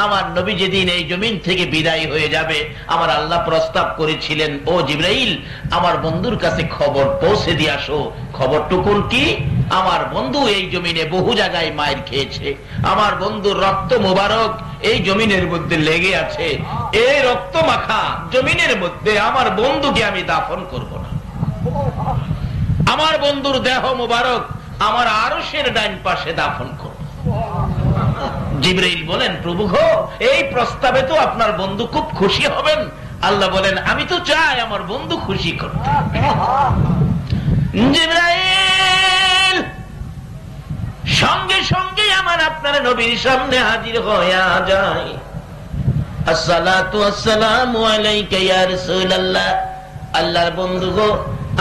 আমার নবী যেদিন এই জমিন থেকে বিদায় হয়ে যাবে, আমার আল্লাহ প্রস্তাব করেছিলেন, ও জিবরাইল, আমার বন্ধুর কাছে খবর পৌঁছে দিয়ে আসো। খবরটুকুন কি? আমার বন্ধু এই জমিনে বহু জায়গায় মায়ের খেয়েছে, আমার বন্ধুর রক্ত মুবারক এই জমিনের মধ্যে লেগে আছে, এই রক্ত মাখা জমিনের মধ্যে আমার বন্ধুকে আমি দাফন করব না। আমার বন্ধুর দেহ মুবারক আমার আরশের ডাইন পাশে দাফন করব। জিবরাইল বলেন, প্রভু গো, এই প্রস্তাবে তো আপনার বন্ধু খুব খুশি হবেন। আল্লাহ বলেন, আমি তো চাই আমার বন্ধু খুশি করতে। জিবরাইল সঙ্গে সঙ্গে আমার আপনার নবীর সামনে হাজির হয়ে যায়। আসসালাতু আসসালামু আলাইকা ইয়া রাসূলুল্লাহ। আল্লাহর বন্ধু গো,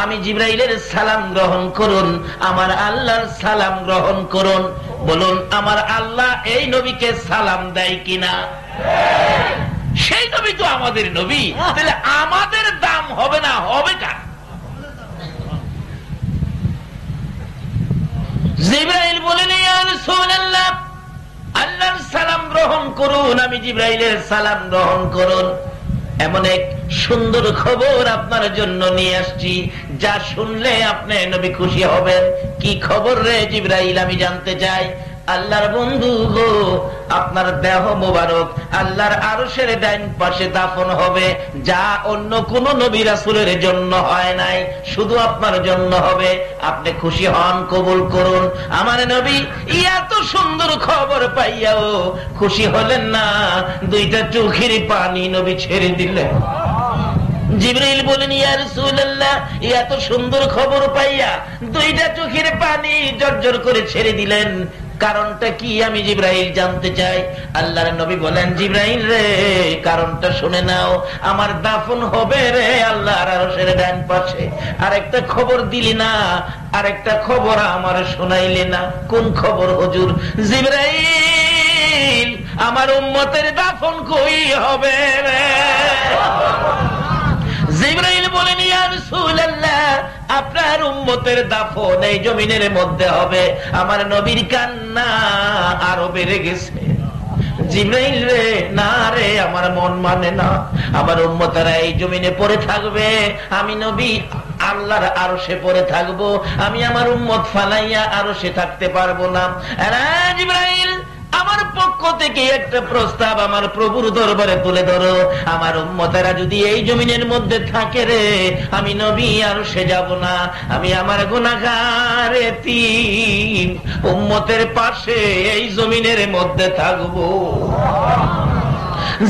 আমি জিবরাইলের সালাম গ্রহণ করুন, আমার আল্লাহর সালাম গ্রহণ করুন। বলুন, আমার আল্লাহ এই নবীকে সালাম দেয় কিনা? সেই নবী তো আমাদের নবী, তাহলে আমাদের দাম হবে না, হবে কার? জিবরাইল বলেন, ইয়া রাসূলুল্লাহ, আল্লাহর সালাম গ্রহণ করুন, আমি জিবরাইলের সালাম গ্রহণ করুন। এমন এক সুন্দর খবর আপনার জন্য নিয়ে আসছি, যা শুনলে আপনি নবী খুশি হবেন। কি খবর রে জিবরাইল? আমি জানতে চাই। আল্লাহর বন্ধু গো, আপনার দেহ মোবারক আল্লাহর আরশের ডাইন পাশে দাফন হবে, যা অন্য কোন নবী রাসূলের জন্য হয় নাই, শুধু আপনার জন্য হবে। আপনি খুশি হন, কবুল করুন। আমার নবী এত সুন্দর খবর পাইয়াও খুশি হলেন না, দুইটা চোখের পানি নবী ছেড়ে দিলেন। জিবরাইল বলেন, ইয়া রাসূলুল্লাহ, এত সুন্দর খবর পাইয়া দুইটা চোখের পানি জর্জর করে ছেড়ে দিলেন, কারণটা কি? আমি জিবরাইল জানতে চাই। আল্লাহর নবী বলেন, জিবরাইল রে, কারণটা শুনে নাও। আমার দাফন হবে রে আল্লাহর আরশের ডান পাশে। আরেকটা খবর দিলি না, আরেকটা খবর আমার শোনাইলে না। কোন খবর হুজুর? জিবরাইল, আমার উম্মতের দাফন কই হবে রে? জিবরাইল বলেন, ইয়া রাসূলুল্লাহ, আপনার উম্মতের দাফন এই জমিনের মধ্যে হবে। আমার নবীর কান্না আরো বেড়ে গেছে। জিবরাইল রে, না রে, আমার মন মানে না। আমার উম্মতেরা এই জমিনে পড়ে থাকবে, আমি নবী আল্লাহর আরশে পড়ে থাকবো। আমি আমার উম্মত ফালাইয়া আরশে থাকতে পারবো না। জিবরাইল, আমার পক্ষ থেকে একটা প্রস্তাব আমার প্রভুর দরবারে তুলে ধরো। আমার উম্মতেরা যদি এই জমিনের মধ্যে থাকে রে, আমি নবী আরশে যাব না। আমি আমার গুনাহগার এতিম উম্মতের পাশে এই জমিনের মধ্যে থাকবো।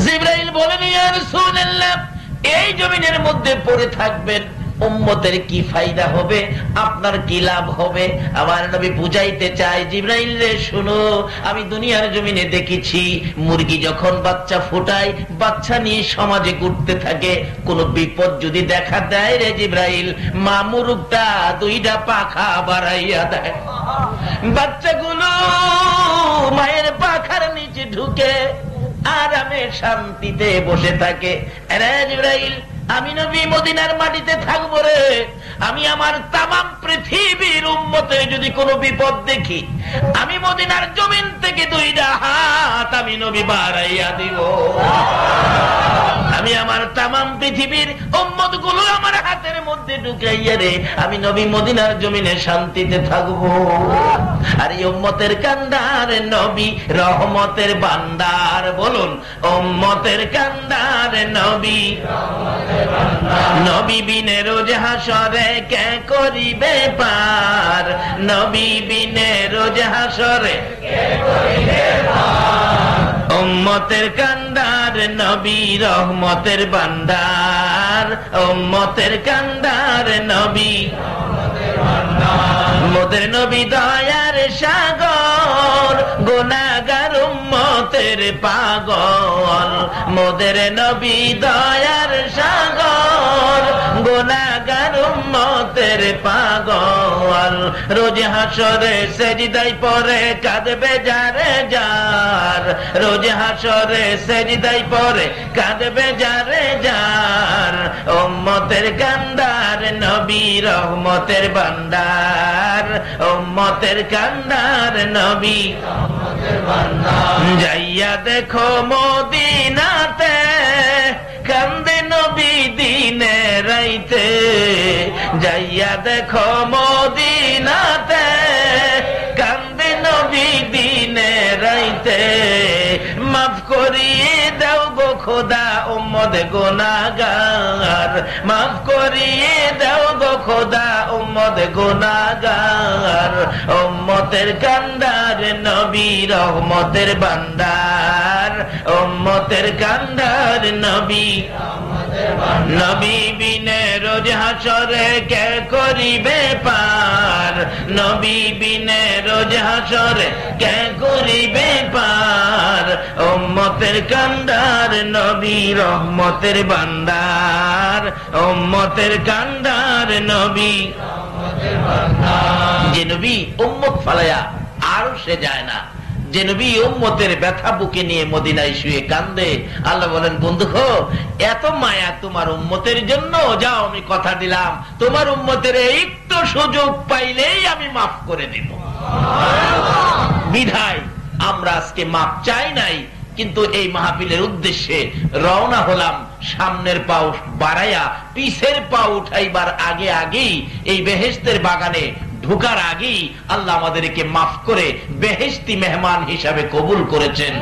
জিবরাইল বলেন, ইয়া রাসূলুল্লাহ, এই জমিনের মধ্যে পড়ে থাকবেন, উম্মতের কি ফায়দা হবে, আপনার কি লাভ হবে? আমার নবী বুঝাইতে চায়, জিবরাইল রে শুনো, আমি দুনিয়ার জমিনে দেখেছি মুরগি যখন বাচ্চা ফোটায়, বাচ্চা নিয়ে সমাজে ঘুরতে থাকে, কোন বিপদ যদি দেখা দেয় রে জিবরাইল, মা মুরগটা দুইটা পাখা বাড়াইয়া দেয়, বাচ্চাগুলো মায়ের পাখার নিচে ঢুকে আরামে শান্তিতে বসে থাকে। রে জিবরাইল, আমি নবী মদিনার মাটিতে থাকবো রে, আমি আমার তামাম পৃথিবীর উম্মতে যদি কোনো বিপদ দেখি, আমি মদিনার জমিন থেকে দুইটা হাত আমি নবী বাড়াইয়া দিব। আমি আমার তামাম পৃথিবীর উম্মত গুলো আমার হাতের মধ্যে ঢুকাইয়া রে, আমি নবী মদিনার জমিনে শান্তিতে থাকবো। আর এই উম্মতের কান্দার নবী রহমতের বান্দার। বলুন, উম্মতের কান্দার নবী, নবী বিনে রোজ হাসরে কে করিবে পার, নবী বিনে রোজ হাসরে কে করিবে পার। উম্মতের কান্দার নবী রহমতের বান্দার, উম্মতের কান্দার নবী মোদের নবী দয়ার সাগর, গুনাহগার উম্মতের পাগল। মোদের নবী দয়ার সাগর, গুনাহগার উম্মতের পাগল, রোজ হাসরে সেজদায় পড়ে কাঁদবে যারে যার, রোজ হাসরে সেজদায় পড়ে কাঁদবে যারে যার। উম্মতের কান্দার নবী রহমতের ভান্ডার, উম্মতের কান্দার নবী রহমতের ভান্ডার। যাইয়া দেখো মদিনাতে কান্দে নবী দিনে রাইতে, যাইয়া দেখো মদিনাতে কান্দে নবী দিনে রাইতে। মাফ করিয়ে দাও গো খোদা উম্মত গুনাহগার, মাফ করিয়ে দাও গো খোদা উম্মত গুনাহগার। উম্মতের কান্দার নবী রহমতের ভান্ডার, উম্মতের কান্দার নবী নবী বিনে রোজ হাসরে কে করিবে পার, নবী বিনে রোজ হাসরে কে করিবে পার। উম্মতের কান্দার নবী রহমতের ভান্ডার, উম্মতের কান্দার নবী রহমতের ভান্ডার। যে নবী উম্মত ফালায়া আর সে যায় না, যে নবী উম্মতের ব্যথা বুকে নিয়ে মদিনায় শুয়ে কান্দে, আল্লাহ বলেন বন্ধু এত মায়া তোমার উম্মতের জন্য, যাও আমি কথা দিলাম তোমার উম্মতের একটু সুযোগ পাইলেই আমি মাফ করে দিব। বিধায় আমরা আজকে মাপ চাই নাই, কিন্তু এই মাহফিলের উদ্দেশ্যে রওনা হলাম। সামনের পাও বাড়াইয়া পিছের পা উঠাইবার আগে আগেই এই বেহেশতের বাগানে ঢোকার আগেই আল্লাহ আমাদেরকে মাফ করে বেহেশতি মেহমান হিসাবে কবুল করেছেন।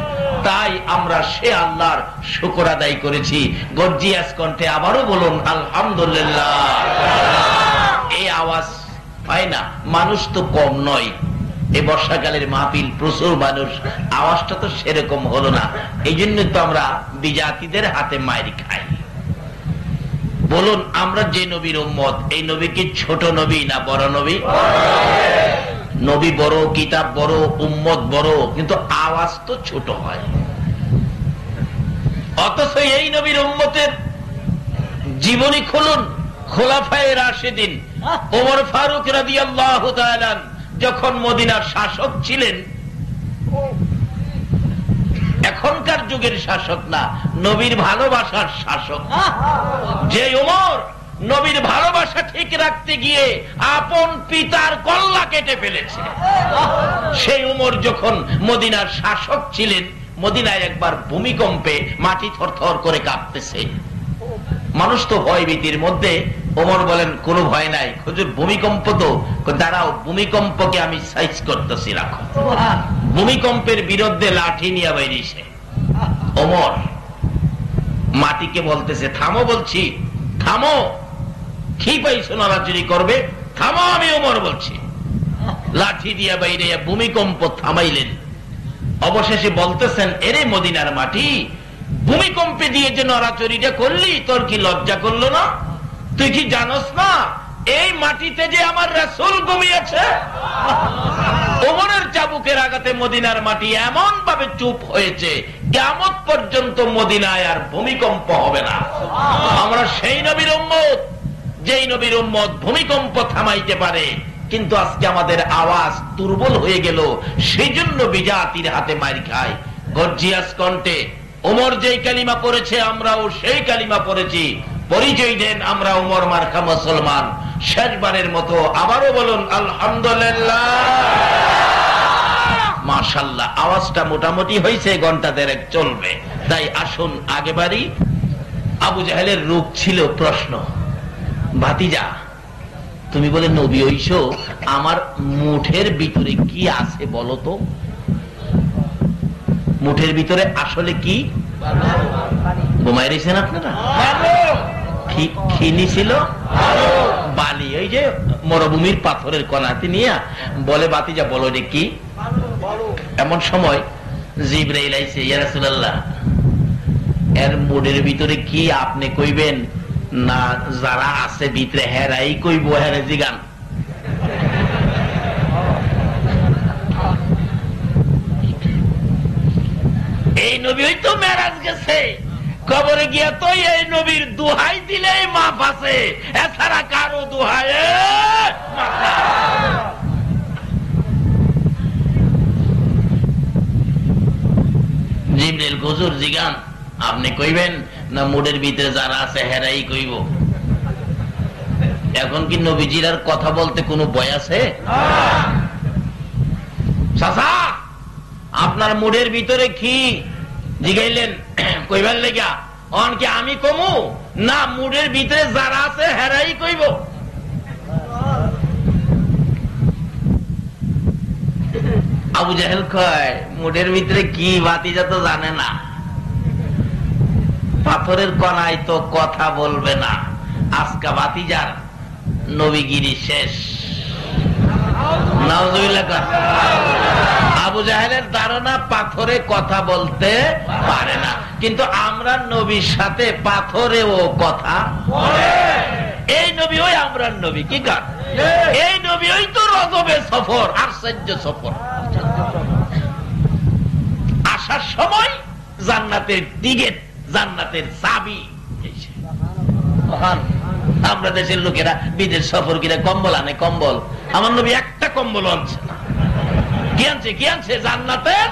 তাই আমরা সে আল্লাহর শুকর আদায় করেছি। গর্জিয়াস কণ্ঠে আবারও বলুন আলহামদুলিল্লাহ। এই আওয়াজ হয় না, মানুষ তো কম নয়। এই বর্ষাকালের মাহফিল প্রচুর মানুষ, আওয়াজটা তো সেরকম হলো না। এই জন্য তো আমরা বিজাতিদের হাতে মাইর খাই। বলুন আমরা যে নবীর উম্মত, এই নবী কি ছোট নবী না বড় নবী? নবী বড়, কিতাব বড়, উম্মত বড়, কিন্তু আওয়াজ তো ছোট হয়। অথচ এই নবীর উম্মতের জীবনী খুলুন। খোলাফায়ে রাশিদিন ওমর ফারুক রাদিয়াল্লাহু তাআলা যখন মদিনার শাসক ছিলেন, এখনকার যুগের শাসক না, নবীর ভালোবাসার শাসক। যে ওমর নবীর ভালোবাসা ঠিক রাখতে গিয়ে আপন পিতার কল্লা কেটে ফেলেছে, সেই ওমর যখন মদিনার শাসক ছিলেন, মদিনায় একবার ভূমিকম্পে মাটি থরথর করে কাঁপতেছে। মানুষ তো ভয় ভীতির মধ্যে। ওমর বলেন কোনো ভয় নাই হুজুর, ভূমিকম্প তো, দাঁড়াও ভূমিকম্পকে আমি সাইজ করতেছি, রাখো। ভূমিকম্পের বিরুদ্ধে লাঠি নিয়ে বেরিয়েছে ওমর। মাটিকে বলতেছে থামো, বলছি থামো, কি পাইছো নড়াচড়ি করবে, থামো, আমি ওমর বলছি। লাঠি দিয়া বাইরে ভূমিকম্প থামাইলেন। অবশেষে বলতেছেন এরে মদিনার মাটি, ভূমিকম্পে দিয়ে যে নড়াচড়িটা করলি, তোর কি লজ্জা করলো না? তুই কি জানোস না এই মাটিতে যে আমার রাসূল ঘুমিয়েছে? ওমরের চাবুকের আঘাতে মদিনার মাটি এমন ভাবে চুপ হয়েছে, কিয়ামত পর্যন্ত মদিনায় আর ভূমিকম্প হবে না। আমরা সেই নবীর উম্মত, যেই নবীর উম্মত ভূমিকম্প থামাইতে পারে। কিন্তু আজকে আমাদের আওয়াজ দুর্বল হয়ে গেল, সেই জন্য বিজাতির হাতে মার খায়। গর্জিয়াস কণ্ঠে ওমর যেই কালিমা পড়েছে, আমরাও সেই কালিমা পড়েছি। পরিচয় দেন আমরা ওমর মার্কা মুসলমান। শেষবারের মতো আবারও বলুন আলহামদুলিল্লাহ। মাশাআল্লাহ, আওয়াজটা মোটামুটি হয়েছে, ঘন্টা দেড়েক চলবে। তাই আসুন আগে বাড়ি। আবু জাহেলের রূপ ছিল প্রশ্ন, ভাতিজা তুমি বলে নবী হইছো, আমার মুঠের ভিতরে কি আছে বলো তো? মুঠের ভিতরে আসলে কি? ঘুমাই রয়েছেন আপনারা? খিনি ছিল বালি, ওই যে মরুভূমির পাথরের কণাতে নিয়ে বলে ভাতিজা বলো রে কি? এমন সময় জিবরাইল আইছে, ইয়া রাসূলুল্লাহ এর মুঠের ভিতরে কি আপনি কইবেন না যারা আছে ভিতরে হেরাই কইব? হেরে জিগান। এই নবী হয়তো মেরাজ গেছে, কবরে গিয়া তো এই নবীর দোহাই দিলেই মাপ আছে, এছাড়া কারো দোহাই জিবরিল হুজুর জিগান আপনি কইবেন না মুডের ভিতরে যারা আছে হেরাই কইব? এখন কি নবীজির আর কথা বলতে কোনো ভয় আছে? চাচা আপনার মুডের ভিতরে কি জিগাইলেন কইবার লেগা? অন কি আমি কমু না মুডের ভিতরে যারা আছে হেরাই কইব? আবু জাহেল কয় মুডের ভিতরে কি ভাতিজা তো জানে না, পাথরের কণায় তো কথা বলবে না, আজকা ভাতিজার নবীগিরি শেষ। নাউজুবিল্লাহ। আবু জাহেলের ধারণা পাথরে কথা বলতে পারে না, কিন্তু আমরা নবীর সাথে পাথরেও কথা বলে। এই নবী ওই আমরা নবী কি কার? এই নবী ওই তো রজবে সফর, আশ্চর্য সফর। আসার সময় জান্নাতের টিকেট, জান্নাতের চাবি। আমরা দেশের লোকেরা বিদেশ সফর কিনা কম্বল আনে, কম্বল। আমার নবী একটা কম্বল আনছে না। কি আনছে? কি আনছে? জান্নাতের।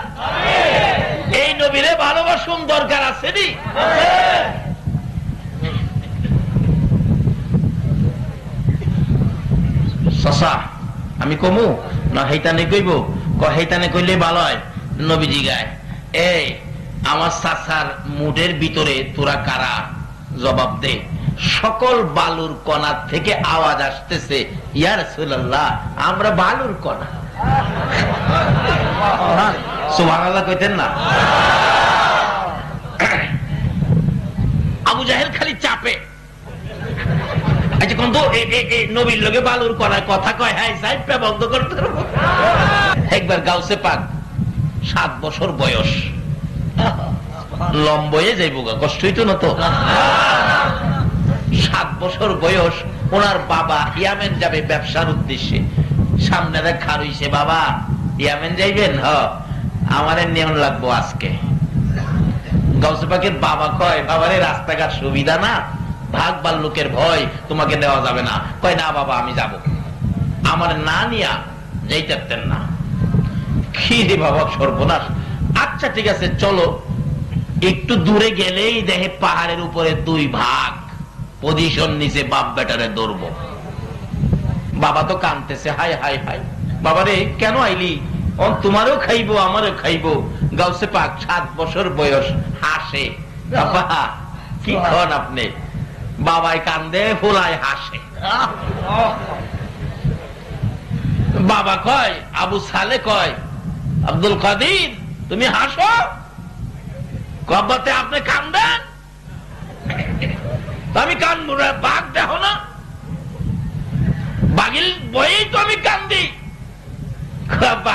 এই নবীরে ভালোবাসুন দরকার আছে নি? সসা আমি কমু না হেইতানে কইব? হেইতানে কইলে ভালো হয়। নবীজি গায় এই আমার চাচার মুডের ভিতরে তোরা কারা? জবাব দে। সকল বালুর কণা থেকে আওয়াজ আসতেছে ইয়া রাসূলুল্লাহ আমরা বালুর কণা। সুবহানাল্লাহ কইতেন না? আবু জাহেল খালি চাপে। আচ্ছা কোন তো নবীর লগে বালুর কণায় কথা কয়, হ্যাঁ সাইডটা বন্ধ করতে হবে। একবার গাউসে পাক 7 বছর বয়স, লম্বয়ে যাইব গা, কষ্ট হইতো না তো? 7 বছর বয়স, ওনার বাবা ইয়ামেন যাবে ব্যবসার উদ্দেশ্যে। সামনে দেখা রইছে, বাবা ইয়ামেন যাইবেন? আমারে নিয়ম লাগবো আজকে। গাউসে পাকের বাবা কয় বাবারে রাস্তাঘাট সুবিধা না, ভাগ বাল্লুকের ভয়, তোমাকে দেওয়া যাবে না। কয় না বাবা আমি যাব। আমার না নিয়া যাইতেন না। কি রে বাবা সর্বনাশ। আচ্ছা ঠিক আছে চলো। একটু দূরে গেলেই দেখে পাহাড়ের উপরে 2 ভাগ পজিশন নিচে বাপ বেটারে ধরবো। বাবা তো কানতেছে, হাই হাই হাই বাবারে কেন আইলি? তোমারও খাইবো আমারও খাইবো। গাউসে পাক 7 বছর বয়স, হাসে। বাবা কি খন আপনি? বাবাই কান্দে, ফুলায় হাসে। বাবা কয়, আবু সালে কয় আব্দুল কাদির তুমি হাসো? কব্বাতে আপনি কান্দেন, আমি কান্দবো না? বাঘ দেখো না, বাঘিল বয়েই তো আমি কান্দি।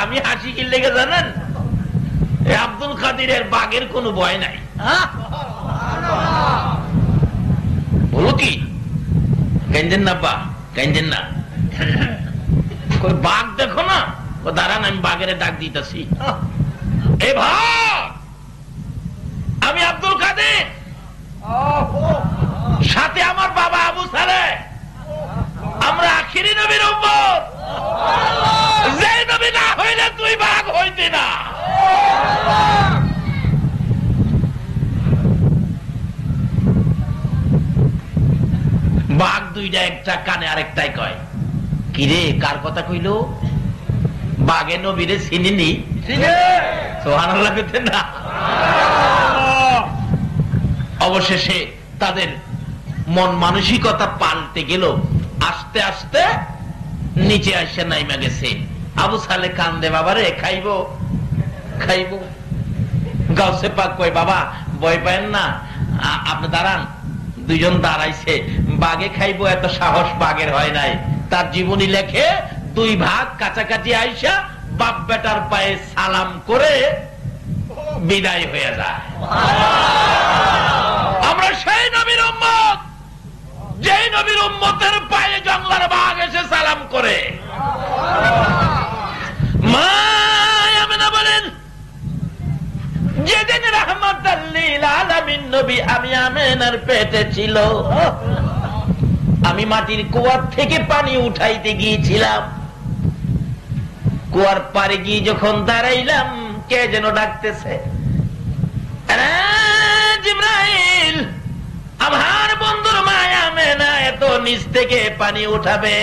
আমি হাসি কি লেগে জানেন? আব্দুল কাদিরের বাঘের কোনো ভয় নাই। বলো কি কান্দেন না? বা কান্দেন না? বাঘ দেখো না? দাঁড়ান আমি বাঘের ডাক দিতেছি। এ ভাই আমি আব্দুল কাদের, সাথে আমার বাবা আবু সালেহ, আমরা আখিরি নবীর উম্মত। যে নবী না হইলে তুই বাঘ হইতি না। বাঘ দুইটা, একটা কানে আরেকটাই কয় কিরে কার কথা কইলো? বাঘে নবীরে চিনিনি? সুবহানাল্লাহ কইতেন না? অবশেষে তাদের মন মানসিকতা পাল্টে গেল। আস্তে আস্তে নিচে আসে নাইমা গেছে। আবু সালে কান্দে, বাবারে খাইবো খাইবো। গাউসে পাক কয় বাবা ভয় পায়েন না, আপনি দাঁড়ান। 2 জন দাঁড়াইছে। বাঘে খাইবো এত সাহস বাঘের হয় নাই। তার জীবনী লেখে 2 ভাগ কাছাকাছি আইসা বাপ বেটার পায়ে সালাম করে বিদায় হয়ে যায়। আমরা সেই নবীর উম্মত, যেই নবীর উম্মতের পায়ে জঙ্গলার বাঘ এসে সালাম করে। মা আমেনা বলেন যেদিন রাহমাতাল লিল আলামিন নবী আমি আমেনার পেটে ছিল, আমি মাটির কুয়ার থেকে পানি উঠাইতে গিয়েছিলাম। কুয়ার পারে গিয়ে যখন দাঁড়াইলাম, কে যেন ডাকতেছে, জিবরাইল, আমার বন্ধুর মা আমেনা এত নিচ থেকে পানি উঠাবে,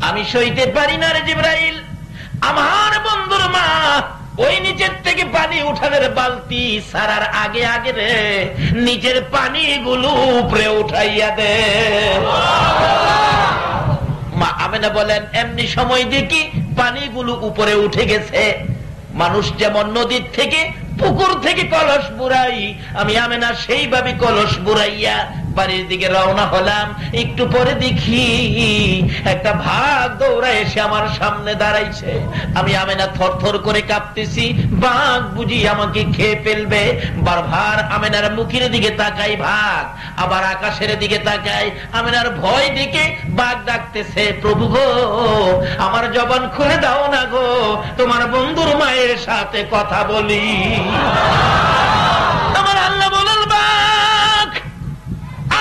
আমি সইতে পারি না রে জিবরাইল। আমার বন্ধুর মা ওই নিচের থেকে পানি উঠানোর বালতি সারার আগে আগে রে নিচের পানিগুলো উপরে উঠাইয়া দে। মা আমেনা বলেন, এমনি সময় দেখি পানিগুলো উপরে উঠে গেছে। মানুষ যেমন নদীর থেকে পুকুর থেকে কলস বুড়াই, আমি আমেনা সেইভাবে কলস বুড়াইয়া বাড়ির দিকে রওনা হলাম। একটু পরে দেখি একটা বাঘ দৌড়া এসে আমার সামনে দাঁড়াইছে। আমি আমেনা থরথর করে কাঁপতেছি, বাঘ বুঝি আমাকে খেয়ে ফেলবে। বারবার আমেনার মুখের দিকে তাকাই বাঘ, আবার আকাশের দিকে তাকাই, আমেনার ভয় দেখে বাঘ ডাকতেছে, প্রভু গো আমার জবান খুলে দাও না গো, তোমার বন্ধুর মায়ের সাথে কথা বলি। আমার আল্লাহ বলেন, বাঘ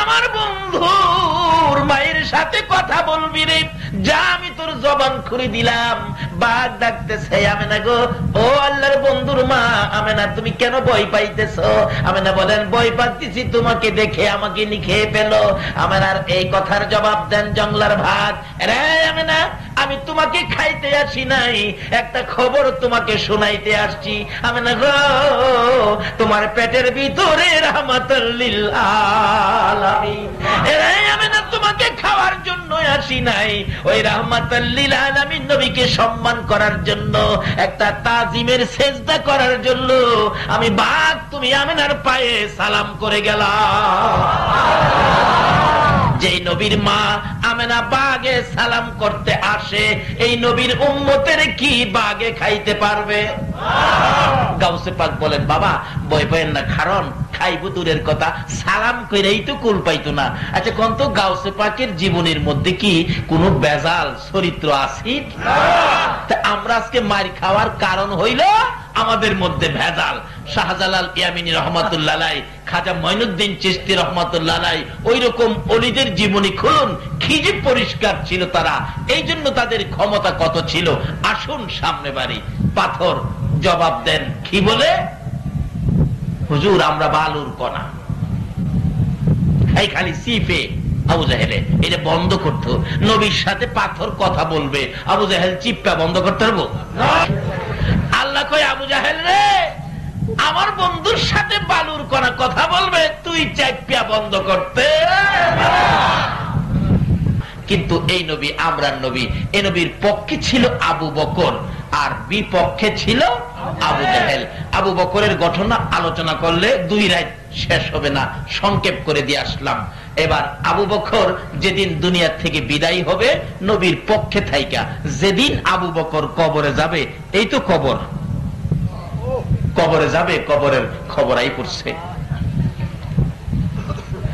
আমার বন্ধুর মায়ের সাথে কথা বলবি রে, যা আমি তোর জবান খুলে দিলাম। বাঘ ডাকতেছে, আমেনা গো, ও আল্লাহর বন্ধুর মা আমেনা, তুমি কেন ভয় পাইতেছ? আমেনা বলেন, ভয় পাচ্ছি তোমাকে দেখে আমাকে নি খেয়ে ফেলো। আমেনার এই কথার জবাব দেন জঙ্গলার ভাগ, রে আমেনা, আমি তোমাকে খাইতে আসি নাই, একটা খবর তোমাকে শোনাইতে আসছি। আমেনা গো, তোমার পেটের ভিতরে রাহমাতুল লিল আলামিন, রে আমেনা, তোমাকে খাওয়ার জন্য আসি নাই, ওই রাহমাতুল লিল আলামিন নবীকে সম্মান করার জন্য, একটা তাজিমের সেজদা করার জন্য আমি বাঘ তুমি আমেনার পায়ে সালাম করে গেলাম। যে নবীর মা আমেনা বাগে সালাম করতে আসে, এই নবীর উম্মতের কি বাগে খাইতে পারবে? গাউসে পাক বলেন, বাবা ভয় পাইেন না, কারণ খাইবো দূরের কথা, সালাম কইরাই তো কুল পাইতো না। আচ্ছা কোন তো গাউসে পাকের জীবনের মধ্যে কি কোনো বেজাল চরিত্র আছে? আমরা আজকে মার খাওয়ার কারণ হইল আমাদের মধ্যে ভেজাল। শাহজালাল ইয়ামিনী রহমাতুল্লাহ আলাইহি, খাজা মঈনুদ্দিন চিশতি রহমাতুল্লাহ আলাইহি, ওই রকম ওলিদের জীবনী খুলুন, কি যে পরিষ্কার ছিল তারা, এই জন্য তাদের ক্ষমতা কত ছিল। আসুন সামনে বাড়ি, পাথর জবাব দেন কি বলে? হুজুর আমরা বালুর কণা। এই খালি সিফে আবু জাহেলে এটা বন্ধ করতো, নবীর সাথে পাথর কথা বলবে, আবু জাহেল চিপ্পা বন্ধ করতে পারবো? আল্লাহ কয়, আবু জাহেল রে, আমার বন্ধুর সাথে বালুর কণা কথা বলবে, তুই চাইপিয়া বন্ধ করতে। কিন্তু এই নবী আমরার নবী, এই নবীর পক্ষে ছিল আবু বকর আর বিপক্ষে ছিল আবু জাহেল। আবু বকরের ঘটনা আলোচনা করলে 2 রাত শেষ হবে না, সংক্ষেপ করে দিয়ে আসলাম। এবার আবু বকর যেদিন দুনিয়া থেকে বিদায় হবে নবীর পক্ষে থাইকা, যেদিন আবু বকর কবরে যাবে, এই তো কবর, কবরে যাবে, কবরের খবর আই পড়ছে।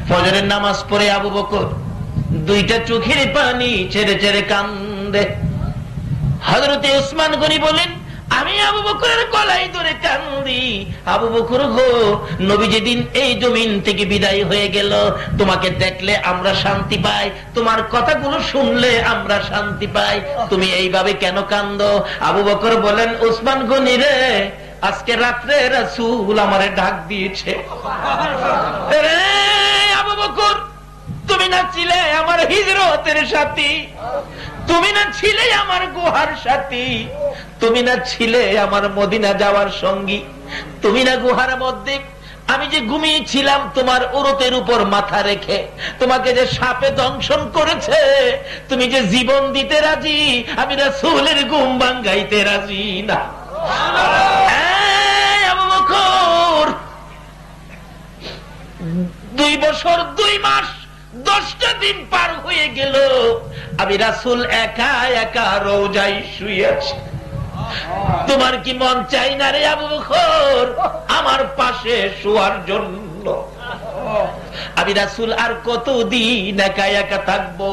ফজরের নামাজ পড়ে আবু বকর 2টা চোখের পানি ছেড়ে ছেড়ে কান্দে। হযরতে উসমান গনি বলেন, আমি আবু বকরের গলায় ধরে কান্দি, আবু বকর গো, নবী যেদিন এই জমিন থেকে বিদায় হয়ে গেল, তোমাকে দেখলে আমরা শান্তি পাই, তোমার কথাগুলো শুনলে আমরা শান্তি পাই, তুমি এইভাবে কেন কান্দো? আবু বকর বলেন, উসমান গনি রে, আজকে রাত্রে রাসূল আমারে ডাক দিয়েছে। আবু বকর, তুমি না ছিলে আমার হিজরতের সাথী, তুমি না ছিলে আমার গুহার সাথী, তুমি না ছিলে আমার মদিনা যাওয়ার সঙ্গী, তুমি না গুহার মধ্যে আমি যে ঘুমিয়েছিলাম তোমার উরতের উপর মাথা রেখে, তোমাকে যে সাপে দংশন করেছে, তুমি যে জীবন দিতে রাজি, আমি রাসূলের ঘুম ভাঙাইতে রাজি না। আবু বকর 2 বছর 2 মাস 10টা দিন পার হয়ে গেল, আমি রাসূল একা একা রওজায় শুয়ে আছি। তোমার কি মন চাই না রে আবু বকর আমার পাশে শোয়ার জন্য? আমি রাসূল আর কতদিন একা একা থাকবো?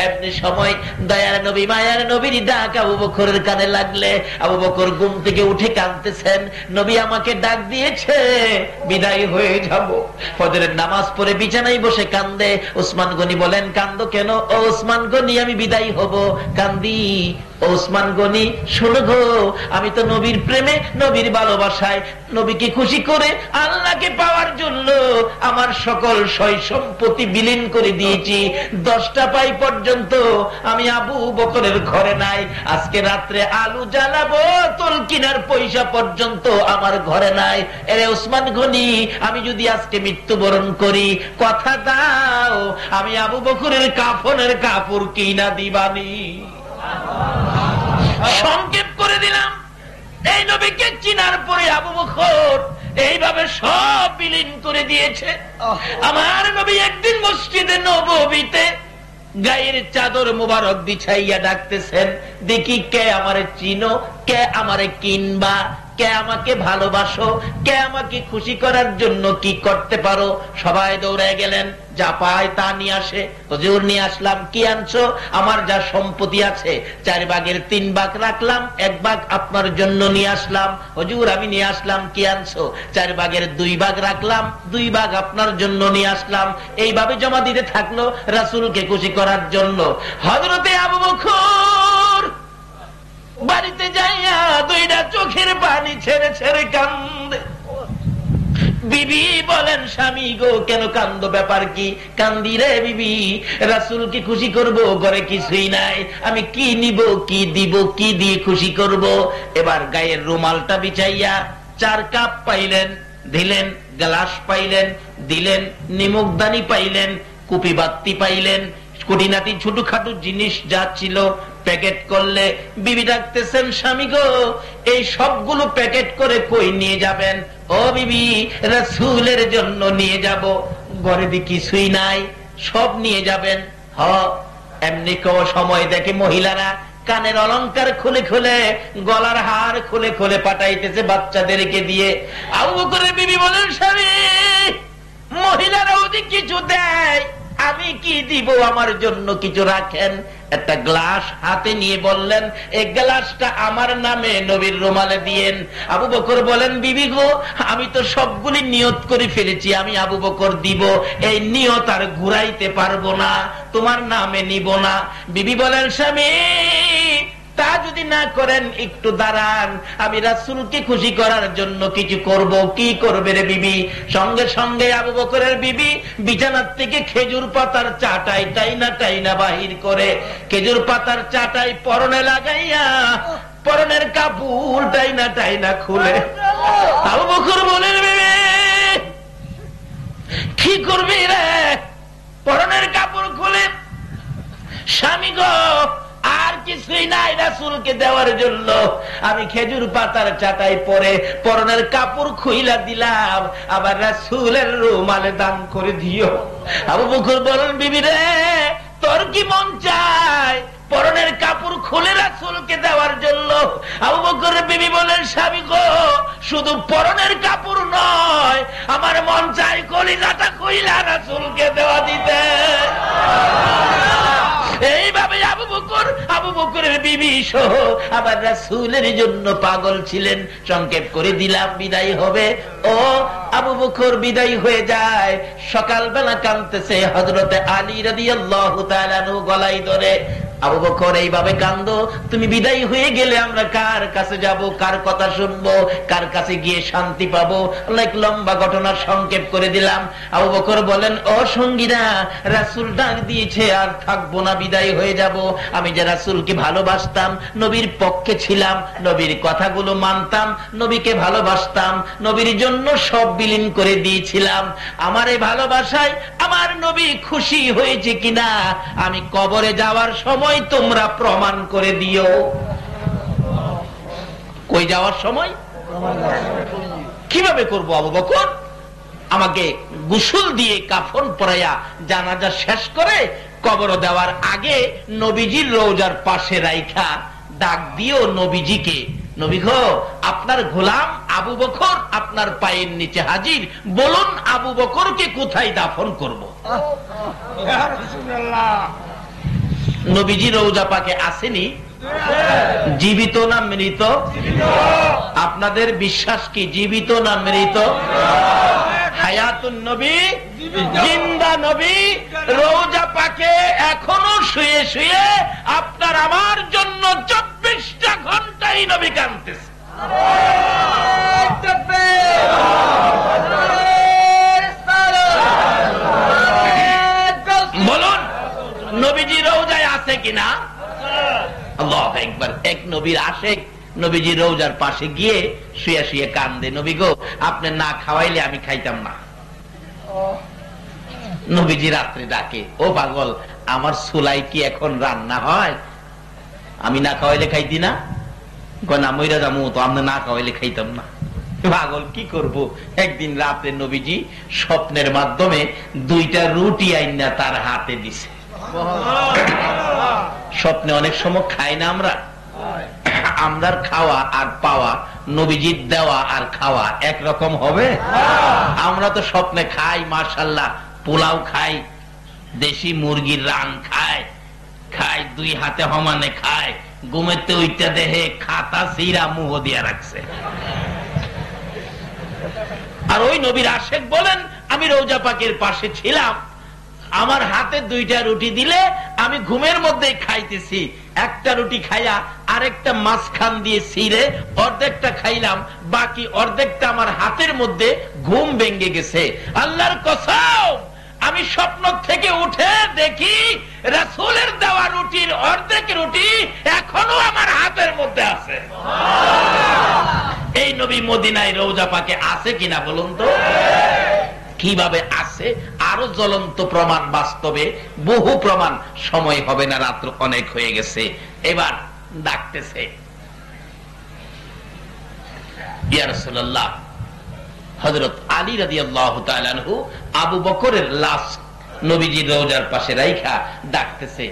এমনি সময় দয়ার নবী মায়ার নবীর ডাক আবু বকরের কানে লাগলে আবু বকর ঘুম থেকে উঠে কাঁদতেছেন, নবী আমাকে ডাক দিয়েছে, বিদায় হয়ে যাব। ফজরের নামাজ পড়ে বিছানায় বসে কান্দে। ওসমান গনি বলেন, কান্দো কেন? ও ওসমান গনি, আমি বিদায় হব, কান্দি। ওসমান গনি, শোনো গো, আমি তো নবীর প্রেমে, নবীর ভালোবাসায়, নবীকে খুশি করে আল্লাহকে পাওয়ার জন্য আমার সকল সয় সম্পত্তি বিলীন করে দিয়েছি। 10টা পাই পর্যন্ত আমি আবু বকরের ঘরে নাই। আজকে রাত্রে আলু জ্বালাবো, তোল কিনার পয়সা পর্যন্ত আমার ঘরে নাই। এরে ওসমান গনি, আমি যদি আজকে মৃত্যুবরণ করি, কথা দাও আমি আবু বকরের কাফনের কাপড় কিনা দিবানি। সংক্ষেপ করে দিলাম, এই নবীকে চিনার পরে আবু বকর এইভাবে সব বিলীন করে দিয়েছে। আমার নবী একদিন মসজিদে নববীতে গায়ের চাদর মুবারক বিছাইয়া ডাকতেছেন, দেখি কে আমারে চিনো, কে আমারে কিনবা, কে আমাকে ভালোবাসো, কে আমাকে খুশি করার জন্য কি করতে পারো? সবাই দৌড়ে গেলেন, যা পায় তা নিয়ে আসে। হুজুর, নিয়ে আসলাম। কি আনছো? আমার যা সম্পত্তি আছে 4 ভাগের 3 ভাগ রাখলাম, 1 ভাগ আপনার জন্য নিয়ে আসলাম। হুজুর, আমি নিয়ে আসলাম। কি আনছো? 4 ভাগের 2 ভাগ রাখলাম, 2 ভাগ আপনার জন্য নিয়ে আসলাম। এইভাবে জমা দিতে থাকলো রাসূলকে খুশি করার জন্য। হযরতে আবু বকর বাড়িতে যাইয়া 2টা চোখের পানি ছেড়ে ছেড়ে কান্দে। বিবি বলেন, স্বামী গো, কেন কান্দো? ব্যাপার কি? কান্দি রে বিবি, রাসূলকে খুশি করব, ঘরে কিছুই নাই, আমি কি নিব, কি দিব, কি দিয়ে খুশি করব? এবার গায়ের রুমালটা বিছাইয়া 4 কাপ পাইলেন, দিলেন। গ্লাস পাইলেন, দিলেন। নিমকদানি পাইলেন, কুপি বাতি পাইলেন। কুটিনাটি ছোটখাটো জিনিস যা ছিল প্যাকেট করলে। বিবি ডাকতেছেন, স্বামী গো, এই সবগুলো প্যাকেট করে কই নিয়ে যাবেন? ও বিবি, রাসূলের জন্য নিয়ে যাব। ঘরে দি কিছুই নাই, সব নিয়ে যাবেন? হ। এমনি সময় দেখে মহিলারা কানের অলংকার খুলে খুলে, গলার হার খুলে খুলে পাঠাইতেছে বাচ্চাদেরকে দিয়ে। আবু বকরের বিবি বলেন, স্বামী, মহিলারা ওদিকে কিছু দেয়, আমি কি দিব? আমার জন্য কিছু রাখেন। একটা গ্লাস হাতে নিয়ে বললেন, এই গ্লাসটা আমার নামে নবীর রুমালে দিয়েন। আবু বকর বলেন, বিবি গো, আমি তো সবগুলি নিয়ত করে ফেলেছি, আমি আবু বকর দিব, এই নিয়ত আর ঘুরাইতে পারবো না, তোমার নামে নিব না। বিবি বলেন, স্বামী, তা যদি না করেন একটু দাঁড়ান, আমি রাসূলকে খুশি করার জন্য কিছু করব। কি করবে রে বিবি? সঙ্গে সঙ্গে আবু বকরের বিবি বিছানার থেকে খেজুর পাতার চাটাই টাইনা বাহির করে, খেজুর পাতার চাটাই পরনে লাগাইয়া পরনের কাপড় টাইনা খুলে। আবু বকর বলেন, বিবি কি করবি রে? পরনের কাপড় খুলে, স্বামী গো, আর কিছুই নাই রাসূলকে দেওয়ার জন্য, আমি খেজুর পাতার চাটাই পরে পরনের কাপড় খুইলা দিলাম, আবার রাসূলের রুমালে দান করে দিও। আবু বকর বলেন, বিবি রে, তোর কি মন চায় পরনের কাপড় খুলে রাসূলকে দেওয়ার জন্য? আবু বকরের বিবি বলেন, স্বামী গো, শুধু পরনের কাপড় নয়, আমার মন চায় কলিজাটা খুইলা রাসূলকে দেওয়া দিতে। এইভাবে আবু বকরের বিবি সহ আবার রাসূলের জন্য পাগল ছিলেন। সংক্ষেপ করে দিলাম, বিদায় হবে। ও আবু বকর বিদায় হয়ে যায়। সকালবেলা কাঁদতেছে হযরতে আলী রাদিয়াল্লাহু তাআলা আনহু গলায় ধরে, আবু বকর এইভাবে কান্দো, তুমি বিদায় হয়ে গেলে আমরা কার কাছে যাব, কার কথা শুনবো, কার কাছে গিয়ে শান্তি পাবো? অনেক লম্বা ঘটনা সংক্ষেপ করে দিলাম। আবু বকর বলেন, ও সঙ্গীরা, রাসূল ডাক দিয়েছে, আর থাকবো না, বিদায় হয়ে যাব। আমি যে রাসূলকে ভালোবাসতাম, নবীর পক্ষে ছিলাম, নবীর কথাগুলো মানতাম, নবীকে ভালোবাসতাম, নবীর জন্য সব বিলীন করে দিয়েছিলাম। আমার এই ভালোবাসায় আমার নবী খুশি হয়েছে কিনা আমি কবরে যাওয়ার সময় তোমরা প্রমাণ করে দিও। কই যাওয়ার সময়? কিভাবে করব আবু বকর? আমাকে গোসল দিয়ে কাফন পরাইয়া জানাজা শেষ করে কবর দেওয়ার আগে নবীজির রওজার পাশে রাইখা ডাক দিও নবীজিকে, নবী গো, আপনার গোলাম আবু বকর আপনার পায়ের নিচে হাজির, বলুন আবু বকরকে কোথায় দাফন করব? নবীজি রওজা পাকে আসেনি? জীবিত না মৃত? আপনাদের বিশ্বাস কি জীবিত না মৃত? হায়াতুন নবী, জিন্দা নবী, রওজা পাকে এখনো শুয়ে শুয়ে আপনার আমার জন্য 24টা ঘন্টাই নবী কাঁদতেছে। বলুন নবীজি রওজায় আছে কিনা? আল্লাহু আকবার। এক নবীর আশেক নবীজি রওজার পাশে গিয়ে শুয়ে শুয়ে কান্দে, নবী গো, আপনি না খাওয়াইলে আমি খাইতাম না। নবীজি রাত্রে ডাকে, ও পাগল, আমার চুলাই কি এখন রান্না হয়? আমি না খাওয়াইলে খাইতি না? না, মইরা যাবো তো, আপনি না খাওয়াইলে খাইতাম না। পাগল, কি করব? একদিন রাতে নবীজি স্বপ্নের মাধ্যমে 2টা রুটি আইনা তার হাতে দিছে। স্বপ্নে অনেক সময় খাই না আমরা? আমরার খাওয়া আর পাওয়া, নবীজির দেওয়া আর খাওয়া একরকম হবে? আমরা তো স্বপ্নে খাই মাশাআল্লাহ, পোলাও খাই, দেশি মুরগির রান খাই, 2 হাতে সমানে খায়, ঘুমেতে ওইটা দেহে খাতা সিরা মুহ দিয়া রাখছে। আর ওই নবীর আশেক বলেন, আমি রওজা পাকের পাশে ছিলাম, আমার হাতে 2টা রুটি দিলে আমি ঘুমের মধ্যে খাইতেছি, একটা রুটি খাইয়া আরেকটা মাঝখান দিয়ে ছিঁড়ে অর্ধেকটা খাইলাম, বাকি অর্ধেকটা আমার হাতের মধ্যে ঘুম ভেঙে গেছে। আল্লাহর কসম, আমি স্বপ্ন থেকে উঠে দেখি রাসূলের দেওয়া রুটির অর্ধেক রুটি এখনো আমার হাতের মধ্যে আছে। এই নবী মদিনায় রওজা পাকে আছে কিনা বলুন তো? কিভাবে আছে? আরো জ্বলন্ত প্রমাণ, বাস্তবে বহু প্রমাণ, সময় হবে না, রাত্র অনেক হয়ে গেছে। এবার ডাকতেছে, ইয়া রাসূলুল্লাহ, হযরত আলী রাদিয়াল্লাহু তাআলা আনহু আবু বকরের লাশ নবীজির রওজার পাশে রাইখা ডাকতেছে,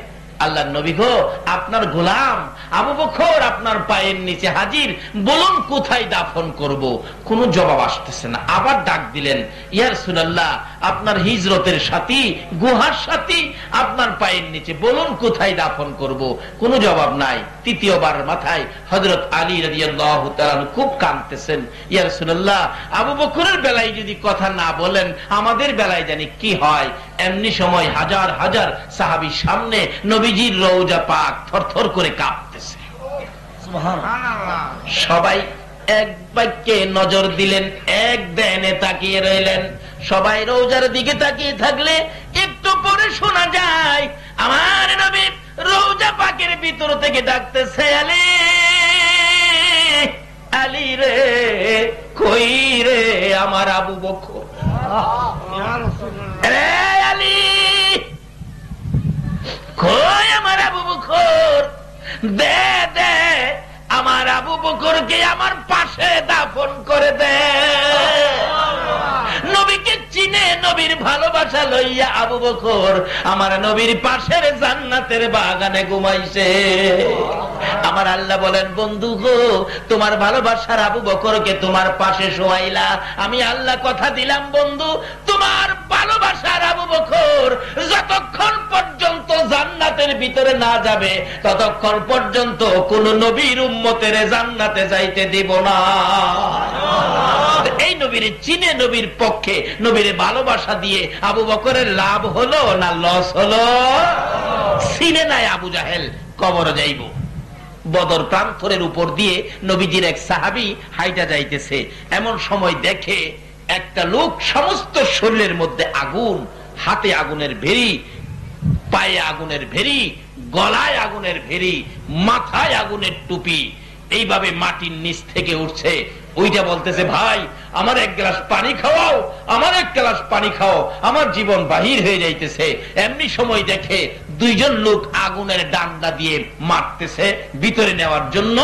আল্লাহর নবী গো, আপনার গোলাম আবু বকর আপনার পায়ের নিচে হাজির, বলুন কোথায় দাফন করব? কোনো জবাব আসতেছে না। আবার ডাক দিলেন, ইয়া রাসূলুল্লাহ, আপনার হিজরতের সাথী, গুহার সাথী আপনার পায়ের নিচে, বলুন কোথায় দাফন করব? কোনো জবাব নাই। তৃতীয়বার মাথায় হযরত আলী রাদিয়াল্লাহু তাআলা খুব কাঁদতেছেন, ইয়া রাসূলুল্লাহ, আবু বকরের বেলায় যদি কথা না বলেন, আমাদের বেলায় জানি কি হয়। এমনি সময় হাজার হাজার সাহাবীর সামনে নবীজির রওজা পাক থরথর করে কাঁপতেছে। সুবহানাল্লাহ। সবাই এক বাক্যে নজর দিলেন, এক ধ্যানে তাকিয়ে রইলেন। সবাই রওজার দিকে তাকিয়ে থাকলে একটু পরে শোনা যায় আমার নবী রওজা পাকের ভিতর থেকে ডাকতেছে, আলী, আলী রে, কই রে আমার আবু বকর? রে আলী, কই আমার আবু বকর? দে দে, আমার আবু বকরকে আমার পাশে দাফন করে দে। নবীকে চিনে, নবীর ভালোবাসা লইয়া আবু বকর আমার নবীর পাশের জান্নাতের বাগানে ঘুমাইছে। আমার আল্লাহ বলেন, বন্ধু গো, তোমার ভালোবাসার আবু বকরকে তোমার পাশে শোয়াইলা, আমি আল্লাহ কথা দিলাম বন্ধু, তোমার ভালোবাসার আবু বকর যতক্ষণ পর্যন্ত জান্নাতের ভিতরে না যাবে, ততক্ষণ পর্যন্ত কোন নবীর উম্মতের জান্নাতে যাইতে দিব না। এই নবীর চিনে, নবীর পক্ষে, নবীর ভালোবাসা দিয়ে আবু বকরের লাভ হলো না লস হলো? চিনে নাই আবু জাহেল, কবর যাইব। বদর প্রান্তরের উপর দিয়ে নবীজির এক সাহাবী হাইটা যাইতেছে, এমন সময় দেখে একটা লোক সমস্ত শরীরের মধ্যে আগুন, হাতে আগুনের ভেরি, পায়ে আগুনের ভেরি, গলায় আগুনের ভেরি, মাথায় আগুনের টুপি, এইভাবে মাটির নিচ থেকে উঠছে। ওইটা বলতেছে, ভাই আমার এক গ্লাস পানি খাওয়াও, আমার এক গ্লাস পানি খাও, আমার জীবন বাহির হয়ে যাইতেছে। এমনি সময় দেখে 2জন লোক আগুনের ডান্ডা দিয়ে মারতেছে ভিতরে নেওয়ার জন্য,